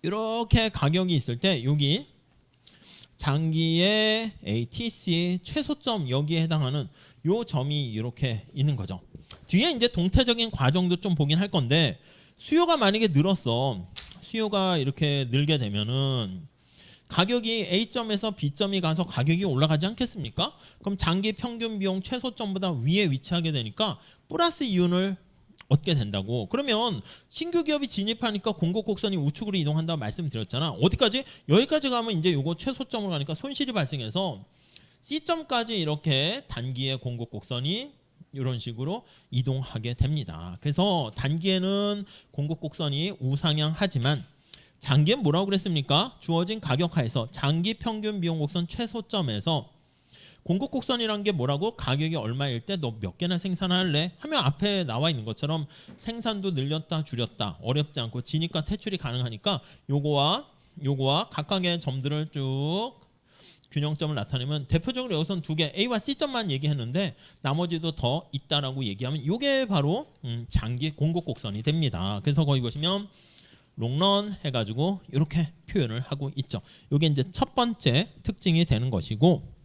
이렇게 가격이 있을 때 여기 장기의 ATC 최소점 여기에 해당하는 요 점이 이렇게 있는 거죠. 뒤에 이제 동태적인 과정도 좀 보긴 할 건데 수요가 만약에 늘었어. 수요가 이렇게 늘게 되면은 가격이 A점에서 B점이 가서 가격이 올라가지 않겠습니까? 그럼 장기 평균 비용 최소점보다 위에 위치하게 되니까 플러스 이윤을 얻게 된다고. 그러면 신규 기업이 진입하니까 공급 곡선이 우측으로 이동한다고 말씀드렸잖아. 어디까지? 여기까지 가면 이제 요거 최소점으로 가니까 손실이 발생해서 C점까지 이렇게 단기의 공급 곡선이 이런 식으로 이동하게 됩니다. 그래서 단기에는 공급 곡선이 우상향하지만 장기엔 뭐라고 그랬습니까? 주어진 가격하에서 장기 평균 비용 곡선 최소점에서 공급 곡선이란 게 뭐라고? 가격이 얼마일 때 너 몇 개나 생산할래? 하면 앞에 나와 있는 것처럼 생산도 늘렸다 줄였다 어렵지 않고 진입과 퇴출이 가능하니까 요거와 각각의 점들을 쭉 균형점을 나타내면 대표적으로 여기서는 두 개 A와 C점만 얘기했는데 나머지도 더 있다라고 얘기하면 요게 바로 장기 공급 곡선이 됩니다. 그래서 거기 보시면 롱런 해가지고 이렇게 표현을 하고 있죠. 요게 이제 첫 번째 특징이 되는 것이고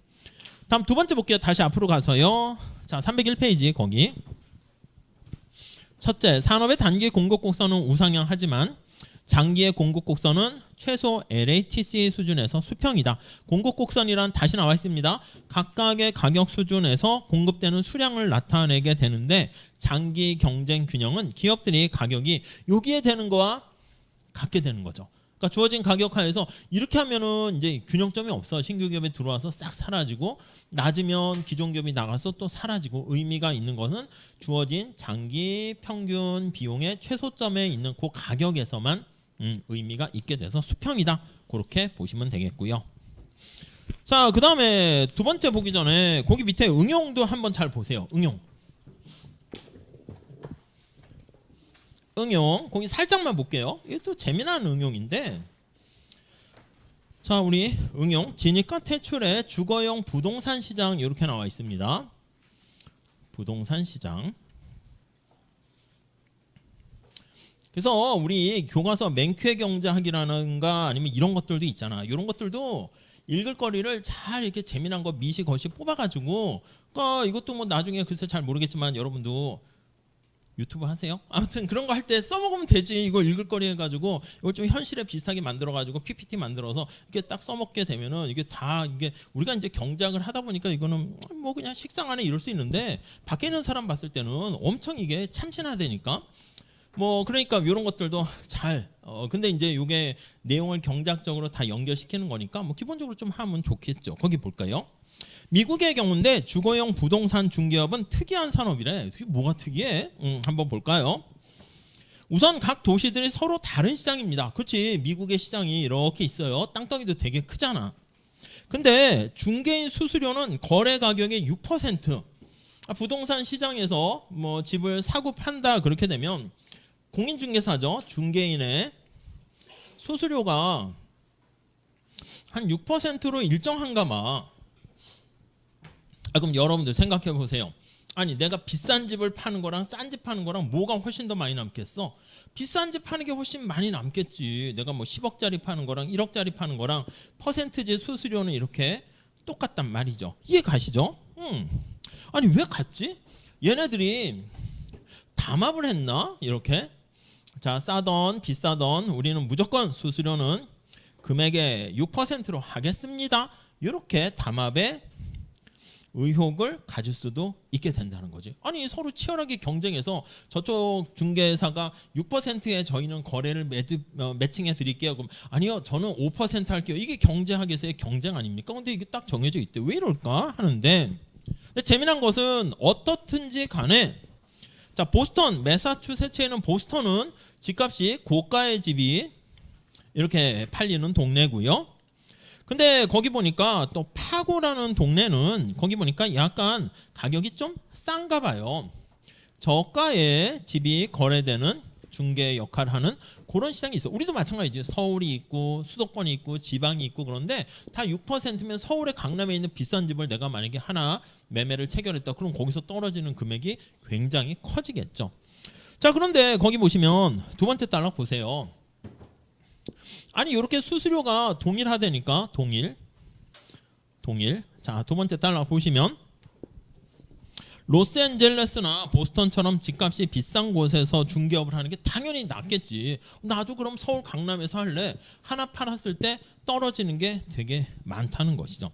다음 두 번째 볼게요. 다시 앞으로 가서요. 자, 301페이지 거기 첫째, 산업의 단기 공급 곡선은 우상향하지만 장기의 공급 곡선은 최소 LATC 수준에서 수평이다. 공급 곡선이란 다시 나와 있습니다. 각각의 가격 수준에서 공급되는 수량을 나타내게 되는데 장기 경쟁 균형은 기업들이 가격이 여기에 되는 거와 같게 되는 거죠. 그러니까 주어진 가격 하에서 이렇게 하면은 이제 균형점이 없어. 신규 기업이 들어와서 싹 사라지고 낮으면 기존 기업이 나가서 또 사라지고 의미가 있는 것은 주어진 장기 평균 비용의 최소점에 있는 그 가격에서만 의미가 있게 돼서 수평이다. 그렇게 보시면 되겠고요. 자, 그 다음에 두 번째 보기 전에 거기 밑에 응용도 한번 잘 보세요. 응용 거기 살짝만 볼게요. 이게 또 재미난 응용인데, 자, 우리 응용 진입과 퇴출의 주거용 부동산 시장 이렇게 나와 있습니다. 부동산 시장. 그래서 우리 교과서 맹쾌 경제학이라는가 아니면 이런 것들도 있잖아. 이런 것들도 읽을 거리를 잘 이렇게 재미난 거 미시거시 뽑아가지고, 그러니까 이것도 뭐 나중에 글쎄 잘 모르겠지만 여러분도 유튜브 하세요? 아무튼 그런 거 할 때 써먹으면 되지. 이거 읽을 거리 해가지고 이걸 좀 현실에 비슷하게 만들어가지고 PPT 만들어서 이렇게 딱 써먹게 되면은 이게 다 이게 우리가 이제 경작을 하다 보니까 이거는 뭐 그냥 식상 안에 이럴 수 있는데 밖에 있는 사람 봤을 때는 엄청 이게 참신하다니까. 뭐 그러니까 이런 것들도 잘 근데 이제 이게 내용을 경작적으로 다 연결시키는 거니까 뭐 기본적으로 좀 하면 좋겠죠. 거기 볼까요? 미국의 경우인데 주거용 부동산 중개업은 특이한 산업이래. 뭐가 특이해? 한번 볼까요? 우선 각 도시들이 서로 다른 시장입니다. 그렇지. 미국의 시장이 이렇게 있어요. 땅덩이도 되게 크잖아. 근데 중개인 수수료는 거래 가격의 6%. 부동산 시장에서 뭐 집을 사고 판다 그렇게 되면 공인중개사죠. 중개인의 수수료가 한 6%로 일정한가 봐. 그럼 여러분들 생각해 보세요. 아니 내가 비싼 집을 파는 거랑 싼 집 파는 거랑 뭐가 훨씬 더 많이 남겠어? 비싼 집 파는 게 훨씬 많이 남겠지. 내가 뭐 10억짜리 파는 거랑 1억짜리 파는 거랑 퍼센트지 수수료는 이렇게 똑같단 말이죠. 이해 가시죠? 아니 왜 같지? 얘네들이 담합을 했나? 이렇게 자 싸던 비싸던 우리는 무조건 수수료는 금액의 6%로 하겠습니다. 이렇게 담합의 의혹을 가질 수도 있게 된다는 거지. 아니 서로 치열하게 경쟁해서 저쪽 중개사가 6%에 저희는 거래를 매칭해 드릴게요. 그럼 아니요 저는 5% 할게요. 이게 경제학에서의 경쟁 아닙니까? 근데 이게 딱 정해져 있대. 왜 이럴까 하는데, 근데 재미난 것은 어떻든지 간에 자 보스턴 매사추세츠에 있는 보스턴은 집값이 고가의 집이 이렇게 팔리는 동네고요. 근데 거기 보니까 또 파고라는 동네는 거기 보니까 약간 가격이 좀 싼가 봐요. 저가의 집이 거래되는 중개 역할을 하는 그런 시장이 있어. 우리도 마찬가지지. 서울이 있고 수도권이 있고 지방이 있고 그런데 다 6%면 서울의 강남에 있는 비싼 집을 내가 만약에 하나 매매를 체결했다. 그럼 거기서 떨어지는 금액이 굉장히 커지겠죠. 자 그런데 거기 보시면 두 번째 단락 보세요. 아니 이렇게 수수료가 동일하다니까. 동일. 자 두 번째 단락 보시면 로스앤젤레스나 보스턴처럼 집값이 비싼 곳에서 중개업을 하는 게 당연히 낫겠지. 나도 그럼 서울 강남에서 할래. 하나 팔았을 때 떨어지는 게 되게 많다는 것이죠.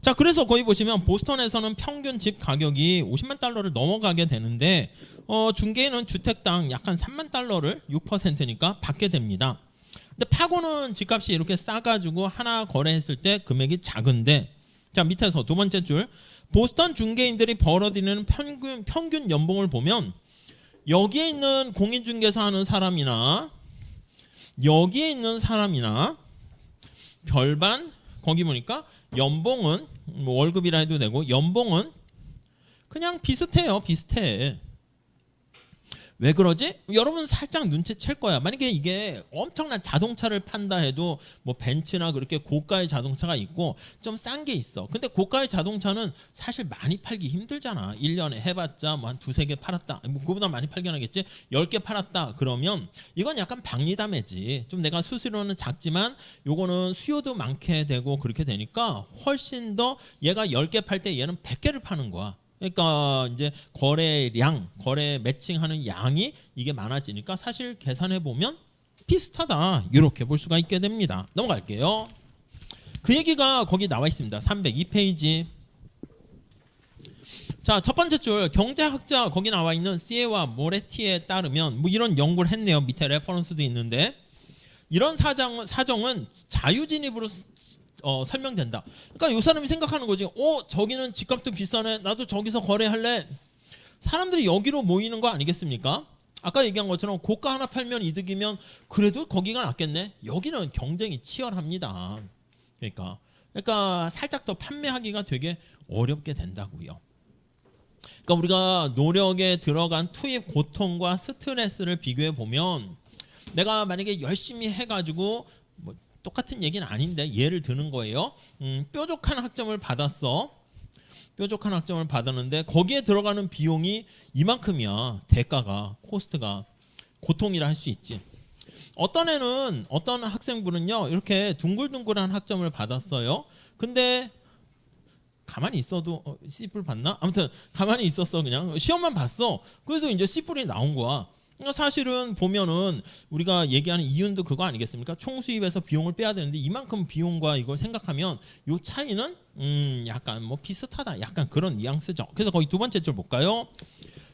자 그래서 거기 보시면 보스턴에서는 평균 집 가격이 50만 달러를 넘어가게 되는데 중개인은 주택당 약 한 3만 달러를 6%니까 받게 됩니다. 근데 파고는 집값이 이렇게 싸가지고 하나 거래했을 때 금액이 작은데, 자 밑에서 두 번째 줄 보스턴 중개인들이 벌어들이는 평균 연봉을 보면 여기에 있는 공인중개사 하는 사람이나 여기에 있는 사람이나 별반 거기 보니까 연봉은 뭐 월급이라 해도 되고 연봉은 그냥 비슷해요. 비슷해. 왜 그러지? 여러분 살짝 눈치챌 거야. 만약에 이게 엄청난 자동차를 판다 해도 뭐 벤츠나 그렇게 고가의 자동차가 있고 좀 싼 게 있어. 근데 고가의 자동차는 사실 많이 팔기 힘들잖아. 1년에 해봤자 뭐 한 두세 개 팔았다. 뭐 그거보다 많이 팔긴 하겠지. 10개 팔았다. 그러면 이건 약간 박리담회지. 좀 내가 수수료는 작지만 요거는 수요도 많게 되고 그렇게 되니까 훨씬 더 얘가 10개 팔 때 얘는 100개를 파는 거야. 그러니까 이제 거래 매칭하는 양이 이게 많아지니까 사실 계산해 보면 비슷하다 이렇게 볼 수가 있게 됩니다. 넘어갈게요. 그 얘기가 거기 나와 있습니다. 302페이지. 자, 첫 번째 줄 경제학자 거기 나와 있는 시에와 모레티에 따르면 뭐 이런 연구를 했네요. 밑에 레퍼런스도 있는데 이런 사정은 자유진입으로 설명된다. 그러니까 이 사람이 생각하는 거지. 저기는 집값도 비싸네. 나도 저기서 거래할래. 사람들이 여기로 모이는 거 아니겠습니까? 아까 얘기한 것처럼 고가 하나 팔면 이득이면 그래도 거기가 낫겠네. 여기는 경쟁이 치열합니다. 그러니까 살짝 더 판매하기가 되게 어렵게 된다고요. 그러니까 우리가 노력에 들어간 투입 고통과 스트레스를 비교해 보면 내가 만약에 열심히 해가지고 뭐 똑같은 얘기는 아닌데 예를 드는 거예요. 뾰족한 학점을 받았어. 뾰족한 학점을 받았는데 거기에 들어가는 비용이 이만큼이야. 대가가 코스트가 고통이라 할 수 있지. 어떤 학생분은요 이렇게 둥글둥글한 학점을 받았어요. 근데 가만히 있어도 C뿔 봤나? 아무튼 가만히 있었어. 그냥 시험만 봤어. 그래도 이제 C뿔이 나온 거야. 그러니까 사실은 보면은 우리가 얘기하는 이윤도 그거 아니겠습니까? 총수입에서 비용을 빼야 되는데 이만큼 비용과 이걸 생각하면 요 차이는 약간 뭐 비슷하다. 약간 그런 뉘앙스죠. 그래서 거기 두 번째 줄 볼까요?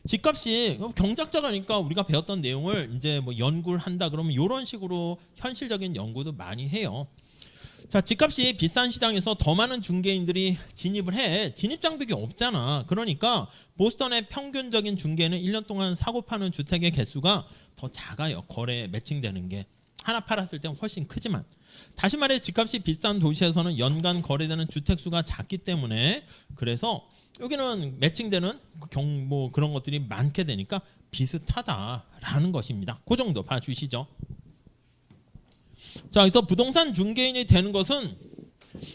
집값이 경작자가니까 우리가 배웠던 내용을 이제 뭐 연구를 한다 그러면 이런 식으로 현실적인 연구도 많이 해요. 자, 집값이 비싼 시장에서 더 많은 중개인들이 진입을 해. 진입 장벽이 없잖아. 그러니까 보스턴의 평균적인 중개는 1년 동안 사고 파는 주택의 개수가 더 작아요. 거래에 매칭되는 게. 하나 팔았을 때는 훨씬 크지만. 다시 말해 집값이 비싼 도시에서는 연간 거래되는 주택 수가 작기 때문에 그래서 여기는 매칭되는 뭐 그런 것들이 많게 되니까 비슷하다라는 것입니다. 그 정도 봐주시죠. 자, 그래서 부동산 중개인이 되는 것은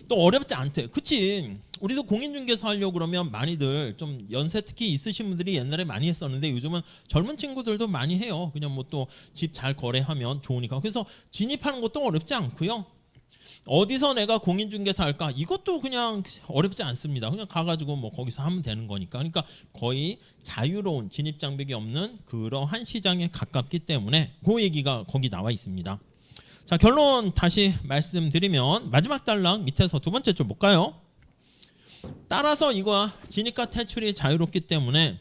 또 어렵지 않대. 그치? 우리도 공인중개사 하려고 그러면 많이들 좀 연세 특히 있으신 분들이 옛날에 많이 했었는데 요즘은 젊은 친구들도 많이 해요. 그냥 뭐 또 집 잘 거래하면 좋으니까. 그래서 진입하는 것도 어렵지 않고요. 어디서 내가 공인중개사 할까? 이것도 그냥 어렵지 않습니다. 그냥 가가지고 뭐 거기서 하면 되는 거니까. 그러니까 거의 자유로운 진입 장벽이 없는 그러한 시장에 가깝기 때문에 그 얘기가 거기 나와 있습니다. 자, 결론 다시 말씀드리면 마지막 단락 밑에서 두 번째 줄 볼까요? 따라서 이거와 진입과 퇴출이 자유롭기 때문에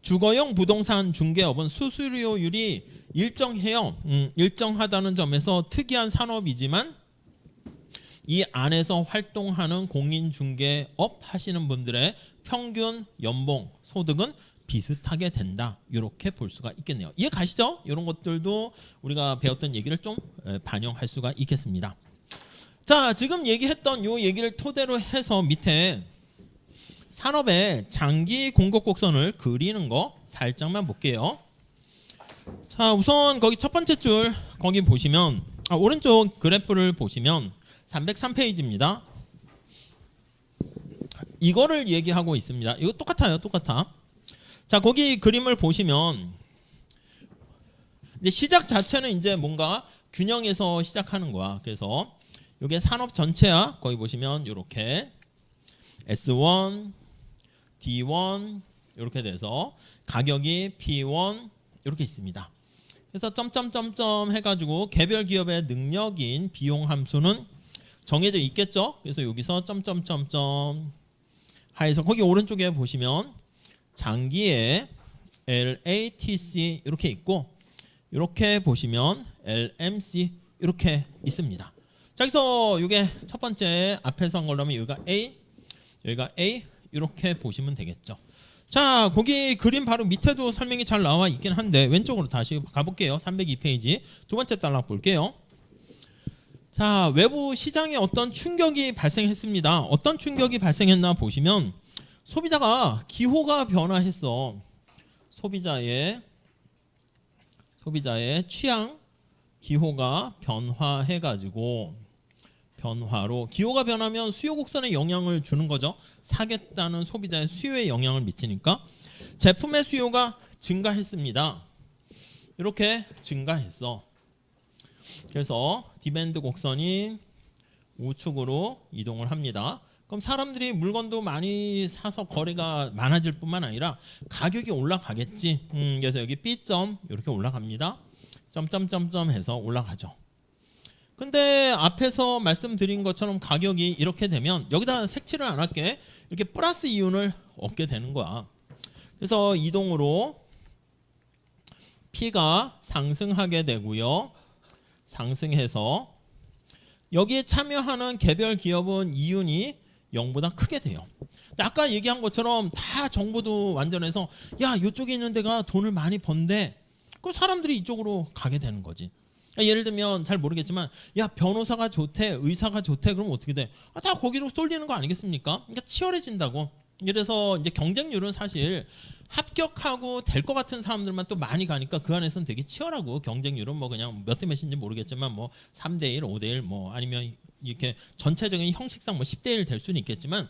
주거용 부동산 중개업은 수수료율이 일정해요. 일정하다는 점에서 특이한 산업이지만 이 안에서 활동하는 공인중개업 하시는 분들의 평균 연봉 소득은 비슷하게 된다. 이렇게 볼 수가 있겠네요. 이해 가시죠? 이런 것들도 우리가 배웠던 얘기를 좀 반영할 수가 있겠습니다. 자, 지금 얘기했던 요 얘기를 토대로 해서 밑에 산업의 장기 공급 곡선을 그리는 거 살짝만 볼게요. 자, 우선 거기 첫 번째 줄 거기 보시면 오른쪽 그래프를 보시면 303페이지입니다. 이거를 얘기하고 있습니다. 이거 똑같아요. 똑같아. 자, 거기 그림을 보시면 근데 시작 자체는 이제 뭔가 균형에서 시작하는 거야. 그래서 이게 산업 전체야. 거기 보시면 이렇게 S1, D1 이렇게 돼서 가격이 P1 이렇게 있습니다. 그래서 점점점점 해가지고 개별 기업의 능력인 비용 함수는 정해져 있겠죠. 그래서 여기서 점점점점 하여서 거기 오른쪽에 보시면 장기에 LATC 이렇게 있고 이렇게 보시면 LMC 이렇게 있습니다. 자, 그래서 이게 첫 번째 앞에서 한 걸로 하면 여기가 A 이렇게 보시면 되겠죠. 자, 거기 그림 바로 밑에도 설명이 잘 나와 있긴 한데 왼쪽으로 다시 가볼게요. 302페이지 두 번째 단락 볼게요. 자, 외부 시장에 어떤 충격이 발생했습니다. 어떤 충격이 발생했나 보시면 소비자가 기호가 변화했어. 소비자의 취향 기호가 변화해가지고 변화로 기호가 변하면 수요 곡선에 영향을 주는 거죠. 사겠다는 소비자의 수요에 영향을 미치니까 제품의 수요가 증가했습니다. 이렇게 증가했어. 그래서 디맨드 곡선이 우측으로 이동을 합니다. 그럼 사람들이 물건도 많이 사서 거래가 많아질 뿐만 아니라 가격이 올라가겠지. 그래서 여기 B점 이렇게 올라갑니다. 점점점점 해서 올라가죠. 근데 앞에서 말씀드린 것처럼 가격이 이렇게 되면 여기다 색칠을 안 할게. 이렇게 플러스 이윤을 얻게 되는 거야. 그래서 이동으로 P가 상승하게 되고요. 상승해서 여기에 참여하는 개별 기업은 이윤이 0보다 크게 돼요. 아까 얘기한 것처럼 다 정보도 완전해서 야 이쪽에 있는 데가 돈을 많이 번대. 그 사람들이 이쪽으로 가게 되는 거지. 예를 들면 잘 모르겠지만 야 변호사가 좋대 의사가 좋대 그럼 어떻게 돼? 다 거기로 쏠리는 거 아니겠습니까? 그러니까 치열해진다고. 그래서 이제 경쟁률은 사실 합격하고 될 것 같은 사람들만 또 많이 가니까 그 안에서는 되게 치열하고 경쟁률은 뭐 그냥 몇 대 몇인지 모르겠지만 뭐 3대1, 5대1 뭐 아니면 이렇게 전체적인 형식상 뭐 10대1 될 수는 있겠지만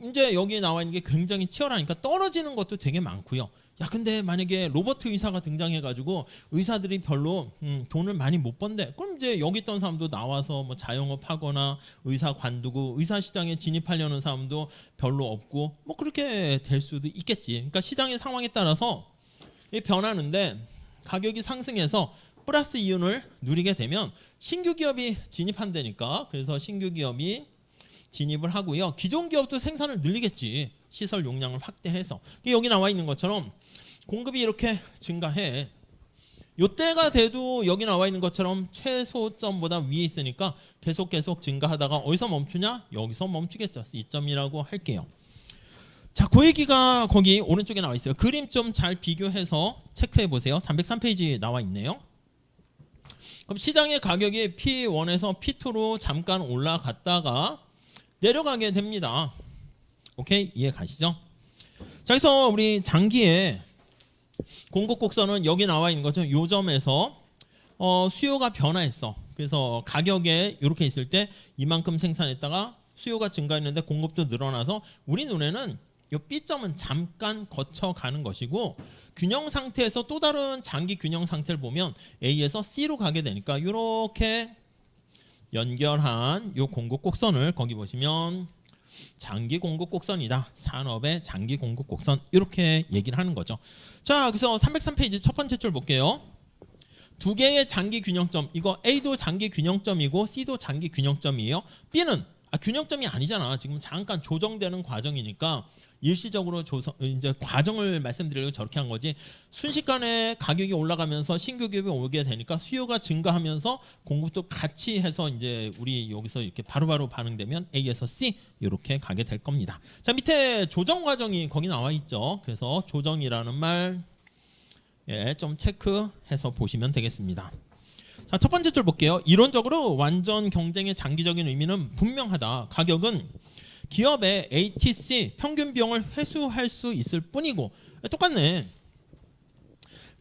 이제 여기 나와 있는 게 굉장히 치열하니까 떨어지는 것도 되게 많고요. 야 근데 만약에 로버트 의사가 등장해가지고 의사들이 별로 돈을 많이 못 번대. 그럼 이제 여기 있던 사람도 나와서 뭐 자영업하거나 의사 관두고 의사 시장에 진입하려는 사람도 별로 없고 뭐 그렇게 될 수도 있겠지. 그러니까 시장의 상황에 따라서 변하는데 가격이 상승해서 플러스 이윤을 누리게 되면 신규 기업이 진입한다니까. 그래서 신규 기업이 진입을 하고요. 기존 기업도 생산을 늘리겠지. 시설 용량을 확대해서. 여기 나와 있는 것처럼 공급이 이렇게 증가해. 요때가 돼도 여기 나와 있는 것처럼 최소점보다 위에 있으니까 계속 증가하다가 어디서 멈추냐? 여기서 멈추겠죠. C점이라고 할게요. 자, 그 얘기가 거기 오른쪽에 나와 있어요. 그림 좀 잘 비교해서 체크해 보세요. 303페이지 나와 있네요. 그럼 시장의 가격이 P1에서 P2로 잠깐 올라갔다가 내려가게 됩니다. 오케이? 이해 가시죠? 자, 그래서 우리 장기에 공급 곡선은 여기 나와 있는 거죠. 요 점에서 수요가 변화했어. 그래서 가격에 이렇게 있을 때 이만큼 생산했다가 수요가 증가했는데 공급도 늘어나서 우리 눈에는 이 B점은 잠깐 거쳐가는 것이고 균형 상태에서 또 다른 장기 균형 상태를 보면 A에서 C로 가게 되니까 이렇게 연결한 이 공급 곡선을 거기 보시면 장기 공급 곡선이다. 산업의 장기 공급 곡선 이렇게 얘기를 하는 거죠. 자, 그래서 303페이지 첫 번째 줄 볼게요. 두 개의 장기 균형점. 이거 A도 장기 균형점이고 C도 장기 균형점이에요. B는 균형점이 아니잖아. 지금 잠깐 조정되는 과정이니까 일시적으로 이제 과정을 말씀드리려고 저렇게 한 거지. 순식간에 가격이 올라가면서 신규 기업이 오게 되니까 수요가 증가하면서 공급도 같이 해서 이제 우리 여기서 이렇게 바로바로 반응되면 A에서 C 이렇게 가게 될 겁니다. 자, 밑에 조정 과정이 거기 나와 있죠. 그래서 조정이라는 말 좀 체크해서 보시면 되겠습니다. 자, 첫 번째 줄 볼게요. 이론적으로 완전 경쟁의 장기적인 의미는 분명하다. 가격은 기업의 ATC 평균 비용을 회수할 수 있을 뿐이고 똑같네.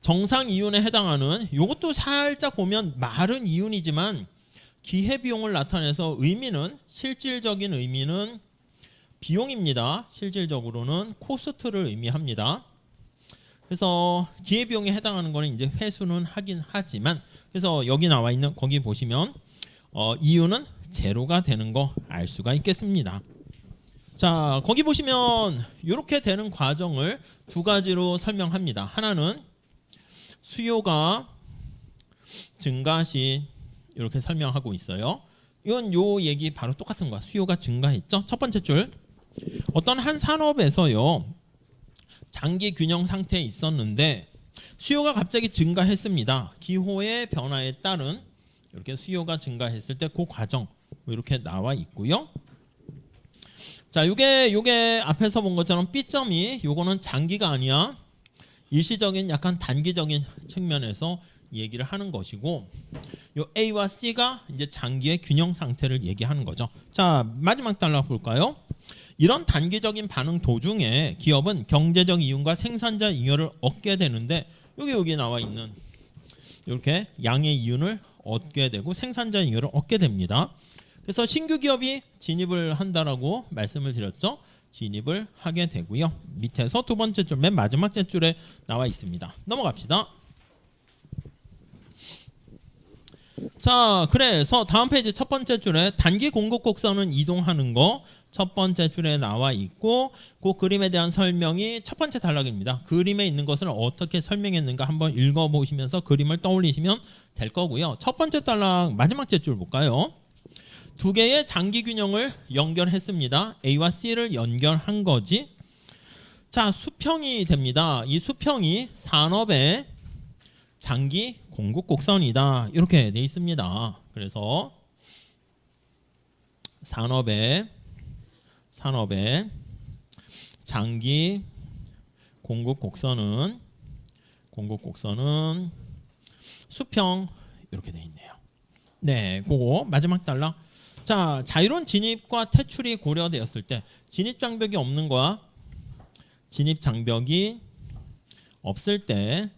정상 이윤에 해당하는 이것도 살짝 보면 말은 이윤이지만 기회비용을 나타내서 의미는 실질적인 의미는 비용입니다. 실질적으로는 코스트를 의미합니다. 그래서 기회비용에 해당하는 거는 이제 회수는 하긴 하지만 그래서 여기 나와 있는 거기 보시면 이윤은 제로가 되는 거 알 수가 있겠습니다. 자, 거기 보시면 이렇게 되는 과정을 두 가지로 설명합니다. 하나는 수요가 증가 시 이렇게 설명하고 있어요. 이건 요 얘기 바로 똑같은 거야. 수요가 증가했죠. 첫 번째 줄. 어떤 한 산업에서요. 장기 균형 상태에 있었는데 수요가 갑자기 증가했습니다. 기호의 변화에 따른 이렇게 수요가 증가했을 때 그 과정 이렇게 나와 있고요. 자, 요게 앞에서 본 것처럼 B점이 요거는 장기가 아니야. 일시적인 약간 단기적인 측면에서 얘기를 하는 것이고 요 A와 C가 이제 장기의 균형 상태를 얘기하는 거죠. 자, 마지막 달라 볼까요? 이런 단기적인 반응 도중에 기업은 경제적 이윤과 생산자 잉여를 얻게 되는데 여기 나와 있는 이렇게 양의 이윤을 얻게 되고 생산자 잉여를 얻게 됩니다. 그래서 신규 기업이 진입을 한다라고 말씀을 드렸죠. 진입을 하게 되고요. 밑에서 두 번째 줄, 맨 마지막 줄에 나와 있습니다. 넘어갑시다. 자, 그래서 다음 페이지 첫 번째 줄에 단기 공급 곡선은 이동하는 거 첫 번째 줄에 나와 있고 그 그림에 대한 설명이 첫 번째 단락입니다. 그림에 있는 것을 어떻게 설명했는가 한번 읽어보시면서 그림을 떠올리시면 될 거고요. 첫 번째 단락 마지막 줄 볼까요? 두 개의 장기 균형을 연결했습니다. A와 C를 연결한 거지. 자, 수평이 됩니다. 이 수평이 산업의 장기 공급 곡선이다. 이렇게 돼 있습니다. 그래서 산업의 장기 공급 곡선은 수평 이렇게 돼 있네요. 네, 그거 마지막 단락. 자, 자유로운 진입과 퇴출이 고려되었을 때 진입 장벽이 없는 거야. 진입 장벽이 없을 때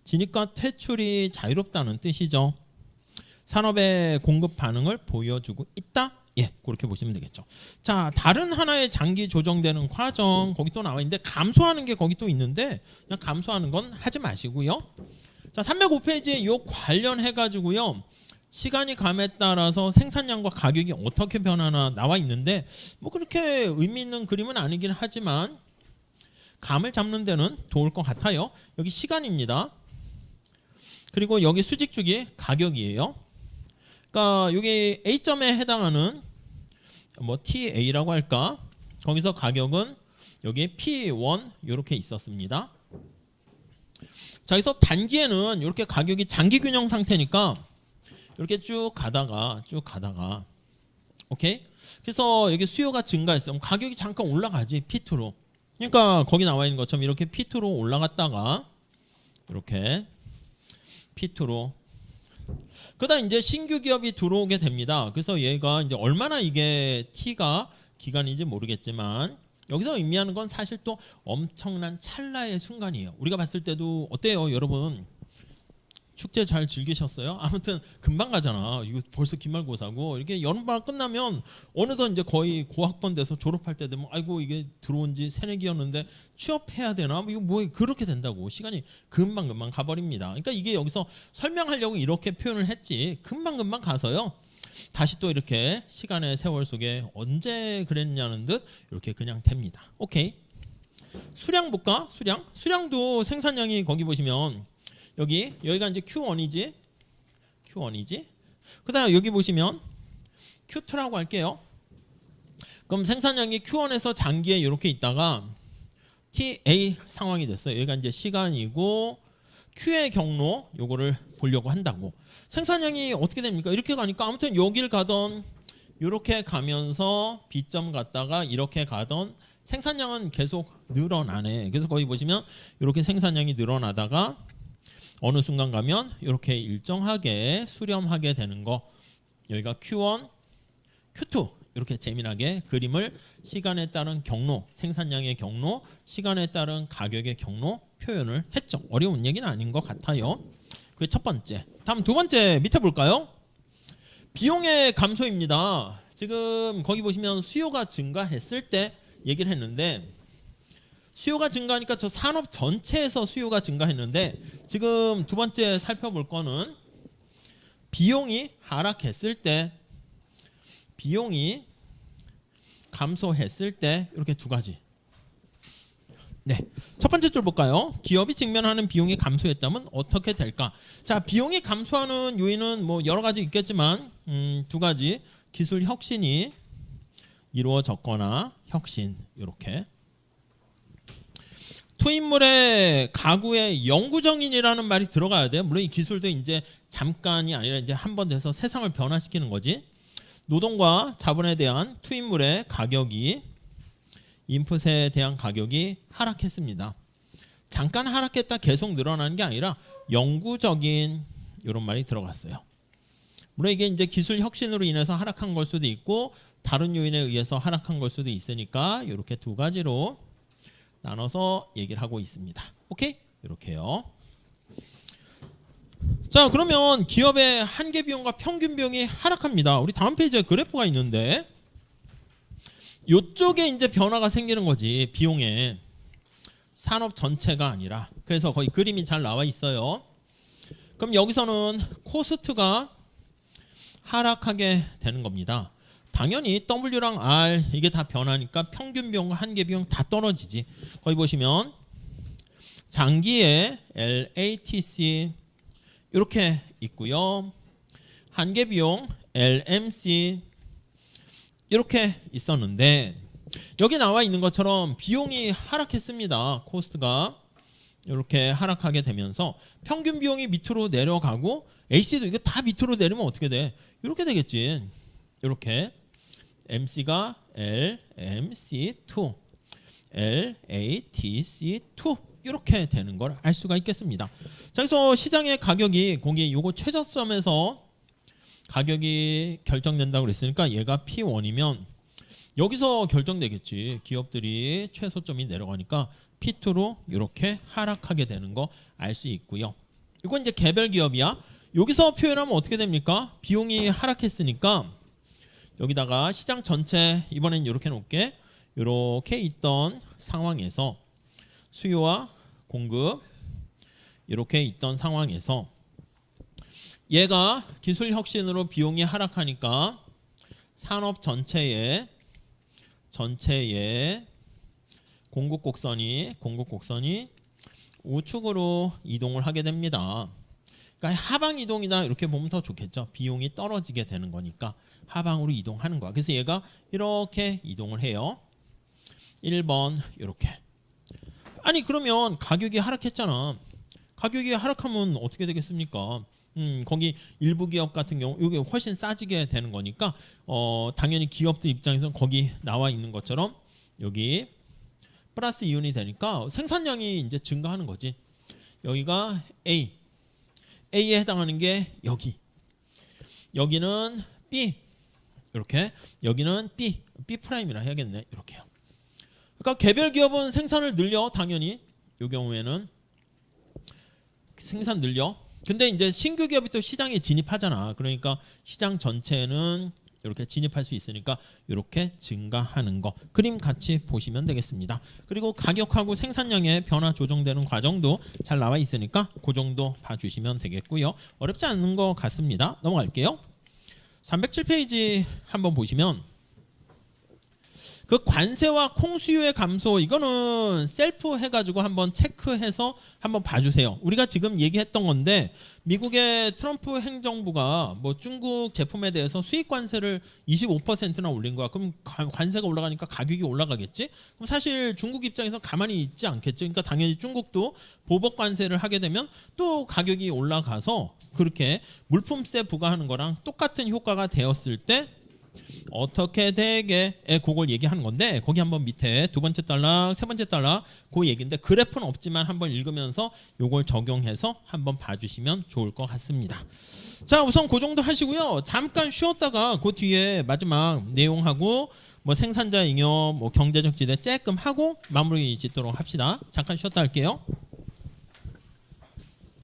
진입과 퇴출이 자유롭다는 뜻이죠. 산업의 공급 반응을 보여주고 있다. 예, 그렇게 보시면 되겠죠. 자, 다른 하나의 장기 조정되는 과정 거기 또 나와 있는데 감소하는 게 거기 또 있는데 그냥 감소하는 건 하지 마시고요. 자, 305페이지에 요 관련해 가지고요. 시간이 감에 따라서 생산량과 가격이 어떻게 변하나 나와 있는데 뭐 그렇게 의미 있는 그림은 아니긴 하지만 감을 잡는 데는 좋을 것 같아요. 여기 시간입니다. 그리고 여기 수직축이 가격이에요. 그러니까 여기 A점에 해당하는 뭐 TA라고 할까? 거기서 가격은 여기 P1 이렇게 있었습니다. 자, 그래서 단기에는 이렇게 가격이 장기 균형 상태니까 이렇게 쭉 가다가 오케이? 그래서 여기 수요가 증가했어요. 가격이 잠깐 올라가지 P2로. 그러니까 거기 나와 있는 것처럼 이렇게 P2로 올라갔다가 이렇게 P2로 그다음 이제 신규 기업이 들어오게 됩니다. 그래서 얘가 이제 얼마나 이게 T가 기간인지 모르겠지만 여기서 의미하는 건 사실 또 엄청난 찰나의 순간이에요. 우리가 봤을 때도 어때요, 여러분? 축제 잘 즐기셨어요? 아무튼 금방 가잖아. 이거 벌써 기말고사고 이렇게 여름방학 끝나면 어느덧 이제 거의 고학번 돼서 졸업할 때 되면 아이고 이게 들어온 지 새내기였는데 취업해야 되나? 이거 뭐 그렇게 된다고 시간이 금방 가버립니다. 그러니까 이게 여기서 설명하려고 이렇게 표현을 했지 금방 가서요. 다시 또 이렇게 시간의 세월 속에 언제 그랬냐는 듯 이렇게 그냥 됩니다. 오케이. 수량 볼까? 수량도 생산량이 거기 보시면 여기가 이제 Q1이지. 그다음 여기 보시면 Q2라고 할게요. 그럼 생산량이 Q1에서 장기에 이렇게 있다가 TA 상황이 됐어요. 여기가 이제 시간이고 Q의 경로 요거를 보려고 한다고. 생산량이 어떻게 됩니까? 이렇게 가니까 아무튼 여길 가던 이렇게 가면서 B점 갔다가 이렇게 가던 생산량은 계속 늘어나네. 그래서 거기 보시면 이렇게 생산량이 늘어나다가 어느 순간 가면 이렇게 일정하게 수렴하게 되는 거. 여기가 Q1, Q2 이렇게 재미나게 그림을 시간에 따른 경로, 생산량의 경로, 시간에 따른 가격의 경로 표현을 했죠. 어려운 얘기는 아닌 것 같아요. 그게 첫 번째. 다음 두 번째 밑에 볼까요? 비용의 감소입니다. 지금 거기 보시면 수요가 증가했을 때 얘기를 했는데 수요가 증가하니까 저 산업 전체에서 수요가 증가했는데 지금 두 번째 살펴볼 거는 비용이 하락했을 때 비용이 감소했을 때 이렇게 두 가지. 네, 첫 번째 줄 볼까요? 기업이 직면하는 비용이 감소했다면 어떻게 될까? 자, 비용이 감소하는 요인은 뭐 여러 가지 있겠지만 두 가지 기술 혁신이 이루어졌거나 혁신 이렇게. 투입물의 가구의 영구정인이라는 말이 들어가야 돼요. 물론 이 기술도 이제 잠깐이 아니라 이제 한 번 돼서 세상을 변화시키는 거지. 노동과 자본에 대한 투입물의 가격이 인풋에 대한 가격이 하락했습니다. 잠깐 하락했다 계속 늘어나는 게 아니라 영구적인 이런 말이 들어갔어요. 물론 이게 이제 기술 혁신으로 인해서 하락한 걸 수도 있고 다른 요인에 의해서 하락한 걸 수도 있으니까 이렇게 두 가지로 나눠서 얘기를 하고 있습니다. 오케이? 이렇게요. 자, 그러면 기업의 한계 비용과 평균 비용이 하락합니다. 우리 다음 페이지에 그래프가 있는데 이쪽에 이제 변화가 생기는 거지. 비용에 산업 전체가 아니라. 그래서 거의 그림이 잘 나와 있어요. 그럼 여기서는 코스트가 하락하게 되는 겁니다. 당연히 W랑 R 이게 다 변하니까 평균 비용과 한계 비용 다 떨어지지. 거기 보시면 장기에 LATC 이렇게 있고요. 한계 비용 LMC 이렇게 있었는데 여기 나와 있는 것처럼 비용이 하락했습니다. 코스트가 이렇게 하락하게 되면서 평균 비용이 밑으로 내려가고 AC도 이거 다 밑으로 내리면 어떻게 돼? 이렇게 되겠지. 이렇게 MC가 LMC2, LATC2 이렇게 되는 걸 알 수가 있겠습니다. 자, 그래서 시장의 가격이 거기 요거 최저점에서 가격이 결정된다고 그랬으니까 얘가 P1이면 여기서 결정되겠지. 기업들이 최소점이 내려가니까 P2로 이렇게 하락하게 되는 거 알 수 있고요. 이건 이제 개별 기업이야. 여기서 표현하면 어떻게 됩니까? 비용이 하락했으니까 여기다가 시장 전체 이번엔 이렇게 놓을게. 이렇게 있던 상황에서 수요와 공급 이렇게 있던 상황에서 얘가 기술 혁신으로 비용이 하락하니까 산업 전체의 공급 곡선이 우측으로 이동을 하게 됩니다. 그러니까 하방 이동이다 이렇게 보면 더 좋겠죠. 비용이 떨어지게 되는 거니까 하방으로 이동하는 거야. 그래서 얘가 이렇게 이동을 해요. 1번 이렇게. 아니 그러면 가격이 하락했잖아. 가격이 하락하면 어떻게 되겠습니까? 거기 일부 기업 같은 경우 이게 훨씬 싸지게 되는 거니까 당연히 기업들 입장에서는 거기 나와 있는 것처럼 여기 플러스 이윤이 되니까 생산량이 이제 증가하는 거지. 여기가 A에 해당하는 게 여기는 B 이렇게 여기는 B 프라임이라 해야겠네. 이렇게요. 그러니까 개별 기업은 생산을 늘려 당연히 이 경우에는 생산 늘려. 근데 이제 신규 기업이 또 시장에 진입하잖아. 그러니까 시장 전체는 이렇게 진입할 수 있으니까 이렇게 증가하는 거 그림 같이 보시면 되겠습니다. 그리고 가격하고 생산량의 변화 조정되는 과정도 잘 나와 있으니까 그 정도 봐주시면 되겠고요. 어렵지 않은 것 같습니다. 넘어갈게요. 307페이지 한번 보시면 그 관세와 콩수요의 감소 이거는 셀프 해가지고 한번 체크해서 한번 봐주세요. 우리가 지금 얘기했던 건데 미국의 트럼프 행정부가 뭐 중국 제품에 대해서 수입 관세를 25%나 올린 거야. 그럼 관세가 올라가니까 가격이 올라가겠지? 그럼 사실 중국 입장에서 가만히 있지 않겠죠. 그러니까 당연히 중국도 보복 관세를 하게 되면 또 가격이 올라가서 그렇게 물품세 부과하는 거랑 똑같은 효과가 되었을 때 어떻게 되게 그걸 얘기하는 건데 거기 한번 밑에 두 번째 단락 세 번째 단락 그 얘기인데 그래프는 없지만 한번 읽으면서 요걸 적용해서 한번 봐주시면 좋을 것 같습니다. 자 우선 그 정도 하시고요. 잠깐 쉬었다가 그 뒤에 마지막 내용하고 뭐 생산자 잉여 뭐 경제적 지대 쬐끔 하고 마무리 짓도록 합시다. 잠깐 쉬었다 할게요.